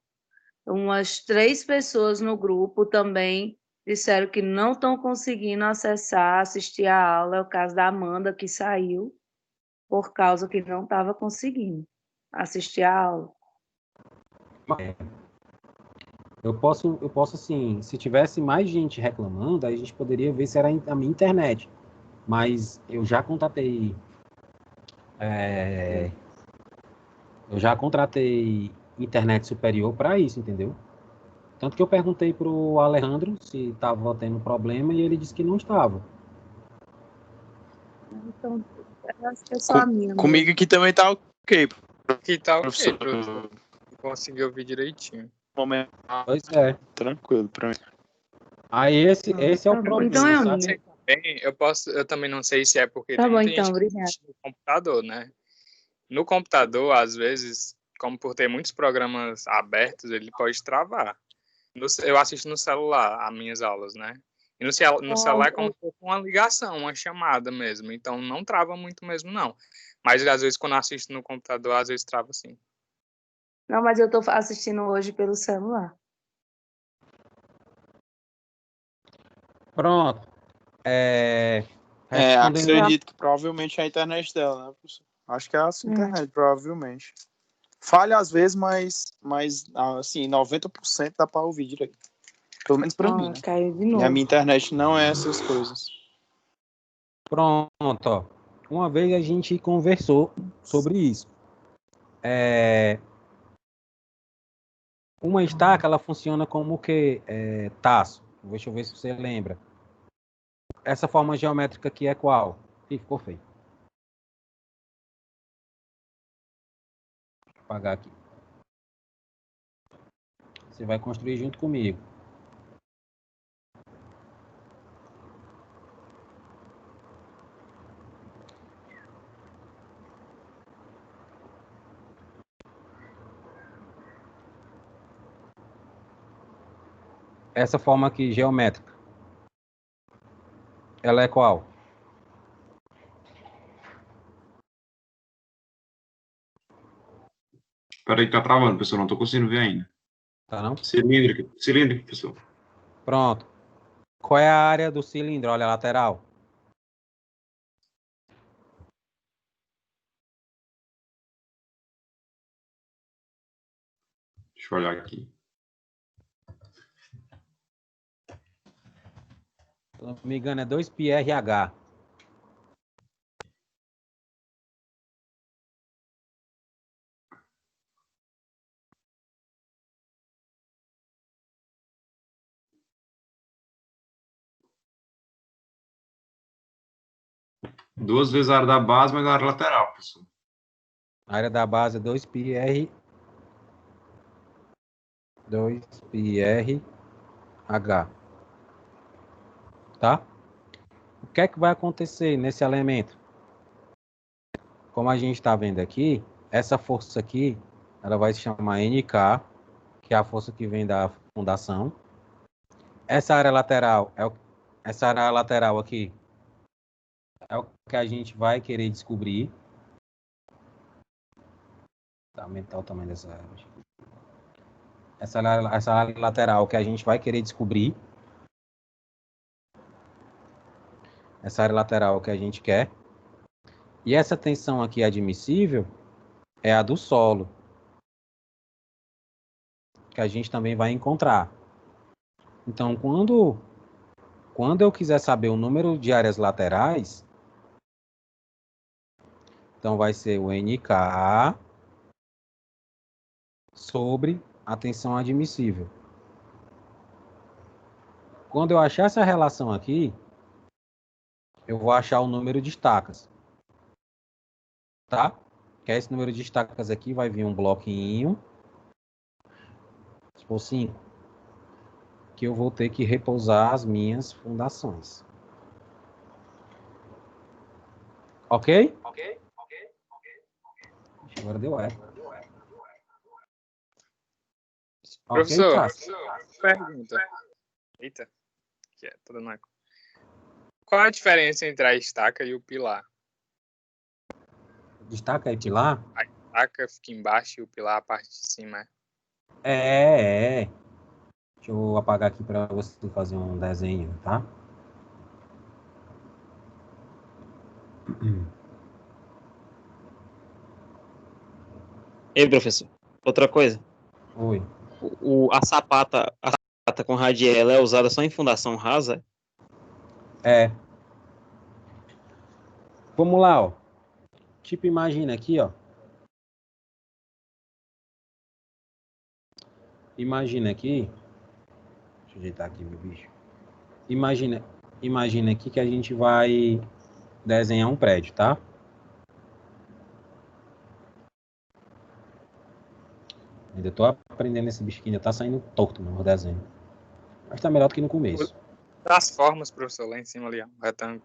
Umas 3 pessoas no grupo também disseram que não estão conseguindo assistir a aula. É o caso da Amanda, que saiu por causa que não estava conseguindo assistir a aula. Eu posso assim, se tivesse mais gente reclamando, aí a gente poderia ver se era a minha internet. Mas eu já contratei internet superior para isso, entendeu? Tanto que eu perguntei pro Alejandro se estava tendo problema e ele disse que não estava. Então, eu acho que é só a minha. Comigo aqui também tá ok. Aqui tá ok, professor. Consegui ouvir direitinho. Pois é. Tranquilo pra mim. Aí esse é o problema. Então é a minha. Eu também não sei se é porque tá tem bom, muita então, gente obrigada. no computador, né? No computador, às vezes, como por ter muitos programas abertos, ele pode travar. Eu assisto no celular as minhas aulas, né? E no celular é como se fosse uma ligação, uma chamada mesmo. Então não trava muito mesmo, não. Mas às vezes quando eu assisto no computador, às vezes trava sim. Não, mas eu estou assistindo hoje pelo celular. Pronto. Respondendo... acredito que provavelmente é a internet dela, né, professor? Acho que é a sua internet, provavelmente. Falha às vezes, mas assim, 90% dá para ouvir direito. Pelo menos para mim, né? Caiu de novo. E a minha internet não é essas coisas. Pronto, ó. Uma vez a gente conversou sobre isso. Uma estaca, ela funciona como o quê? Taço. Deixa eu ver se você lembra. Essa forma geométrica aqui é qual? Ih, ficou feio. Vou apagar aqui. Você vai construir junto comigo. Essa forma aqui, geométrica, ela é qual? Peraí que tá travando, pessoal. Não tô conseguindo ver ainda. Tá não? Cilíndrico, pessoal. Pronto. Qual é a área do cilindro? Olha a lateral. Deixa eu olhar aqui. Se não me engano, é 2πrh. Duas vezes a área da base, mas a área lateral, pessoal. A área da base é 2πrh. Tá? O que é que vai acontecer nesse elemento? Como a gente está vendo aqui, essa força aqui, ela vai se chamar NK, que é a força que vem da fundação. Essa área lateral aqui é o que a gente vai querer descobrir. Tá, aumentar o tamanho dessa área. Essa área lateral que a gente vai querer descobrir. Essa área lateral que a gente quer. E essa tensão aqui admissível é a do solo, que a gente também vai encontrar. Então, quando eu quiser saber o número de áreas laterais, então vai ser o NK sobre a tensão admissível. Quando eu achar essa relação aqui, eu vou achar o número de estacas. Tá? Que esse número de estacas aqui vai vir um bloquinho. Se for 5. Que eu vou ter que repousar as minhas fundações. Ok? Agora deu eco. Professor, Ok, pergunta. Eita, que é toda no eco. Qual a diferença entre a estaca e o pilar? Destaca aí pilar? A estaca fica embaixo e o pilar a parte de cima. Deixa eu apagar aqui para você fazer um desenho, tá? Ei, professor. Outra coisa. Oi. A sapata com radiela é usada só em fundação rasa? É. Vamos lá, ó. Tipo, imagina aqui, ó. Imagina aqui. Deixa eu ajeitar aqui, meu bicho. Imagina aqui que a gente vai desenhar um prédio, tá? Ainda tô aprendendo esse bicho que ainda tá saindo torto no desenho. Mas tá melhor do que no começo. Das formas, professor, lá em cima ali, ó, um retângulo.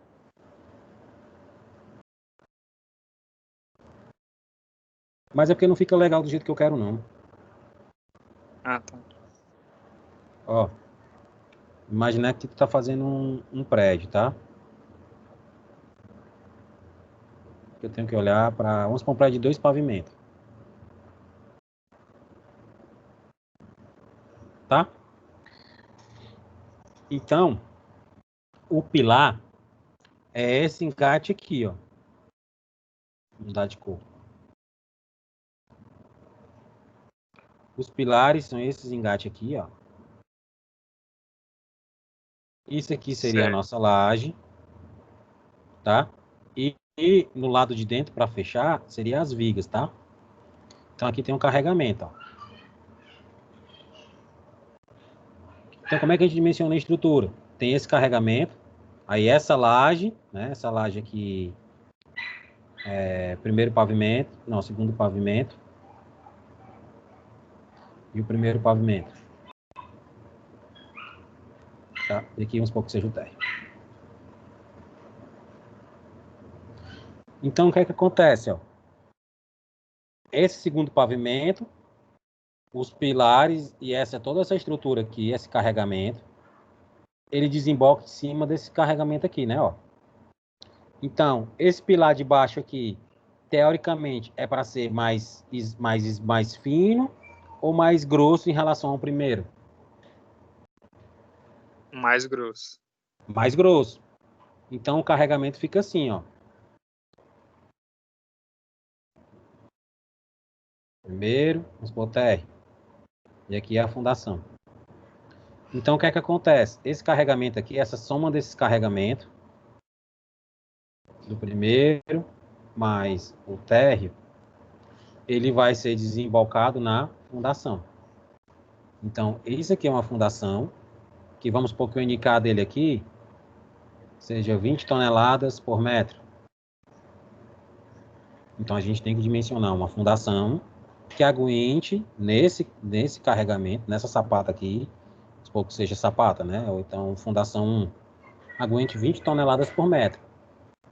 Mas é porque não fica legal do jeito que eu quero, não. Ah, tá. Ó. Imagina que tu tá fazendo um prédio, tá? Eu tenho que olhar para... Vamos para um prédio de 2 pavimentos. Tá? Então, o pilar é esse encarte aqui, ó. Vou mudar de cor. Os pilares são esses engates aqui, ó. Isso aqui seria a nossa laje, tá? E no lado de dentro, para fechar, seria as vigas, tá? Então aqui tem um carregamento, ó. Então como é que a gente dimensiona a estrutura? Tem esse carregamento, aí essa laje, né? Essa laje aqui é primeiro pavimento, não, segundo pavimento. E o primeiro pavimento. Tá? E aqui vamos supor que seja o térreo. Então, o que é que acontece? Ó? Esse segundo pavimento, os pilares e toda essa estrutura aqui, esse carregamento, ele desemboca em cima desse carregamento aqui, né? Ó. Então, esse pilar de baixo aqui, teoricamente, é para ser mais fino ou mais grosso em relação ao primeiro? Mais grosso. Mais grosso. Então, o carregamento fica assim, ó. Primeiro, vamos botar térreo. E aqui é a fundação. Então, o que é que acontece? Esse carregamento aqui, essa soma desses carregamentos, do primeiro mais o térreo, ele vai ser desembocado na fundação. Então, isso aqui é uma fundação, que vamos supor que o NK dele aqui seja 20 toneladas por metro. Então, a gente tem que dimensionar uma fundação que aguente nesse carregamento, nessa sapata aqui, supor que seja sapata, né? Ou então fundação 1, aguente 20 toneladas por metro.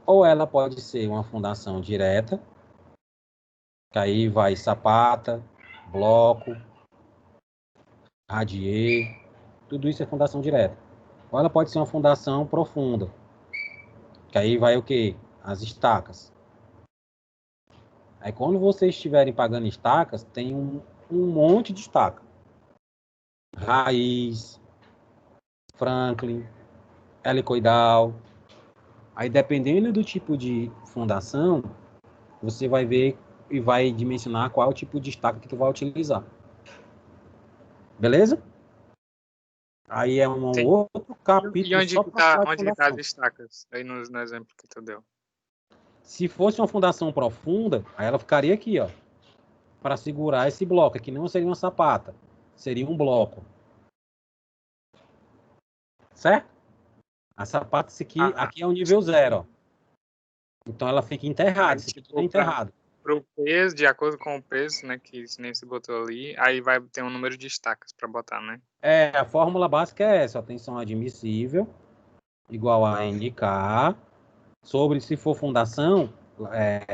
Ou ela pode ser uma fundação direta, que aí vai sapata, bloco, radier, tudo isso é fundação direta. Ou ela pode ser uma fundação profunda, que aí vai o quê? As estacas. Aí quando vocês estiverem pagando estacas, tem um monte de estaca. Raiz, Franklin, helicoidal. Aí dependendo do tipo de fundação, você vai ver e vai dimensionar qual é o tipo de estaca que tu vai utilizar. Beleza? Aí é um outro capítulo. E onde só que para tá as estacas? Aí no exemplo que tu deu. Se fosse uma fundação profunda, aí ela ficaria aqui, ó, para segurar esse bloco. Aqui não seria uma sapata, seria um bloco. Certo? A sapata, aqui é o nível 0, ó. Então ela fica enterrada, isso aqui tudo é enterrado. Para o peso, de acordo com o peso, né, que nem se botou ali, aí vai ter um número de estacas para botar, né? A fórmula básica é essa, ó, tensão admissível igual a NK, sobre se for fundação,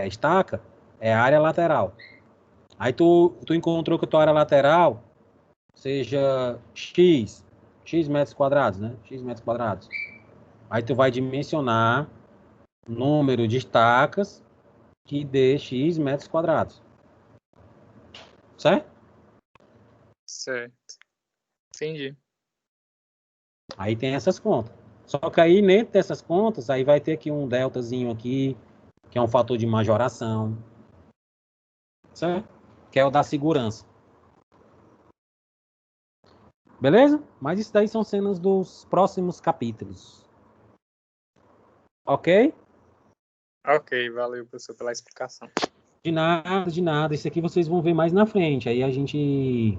estaca, é área lateral. Aí tu encontrou que a tua área lateral seja X metros quadrados, né? X metros quadrados. Aí tu vai dimensionar o número de estacas que dê X metros quadrados. Certo? Certo. Entendi. Aí tem essas contas. Só que aí, dentro dessas contas, aí vai ter aqui um deltazinho aqui, que é um fator de majoração. Certo? Que é o da segurança. Beleza? Mas isso daí são cenas dos próximos capítulos. Ok? Ok, valeu, professor, pela explicação. De nada, de nada. Isso aqui vocês vão ver mais na frente. Aí a gente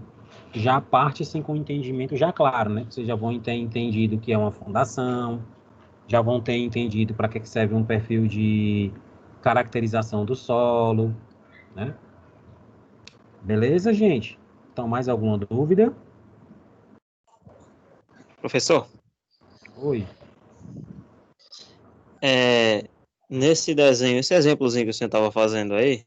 já parte assim com o entendimento já claro, né? Vocês já vão ter entendido o que é uma fundação, já vão ter entendido para que serve um perfil de caracterização do solo, né? Beleza, gente? Então, mais alguma dúvida? Professor? Oi. Nesse desenho, esse exemplozinho que o senhor estava fazendo aí,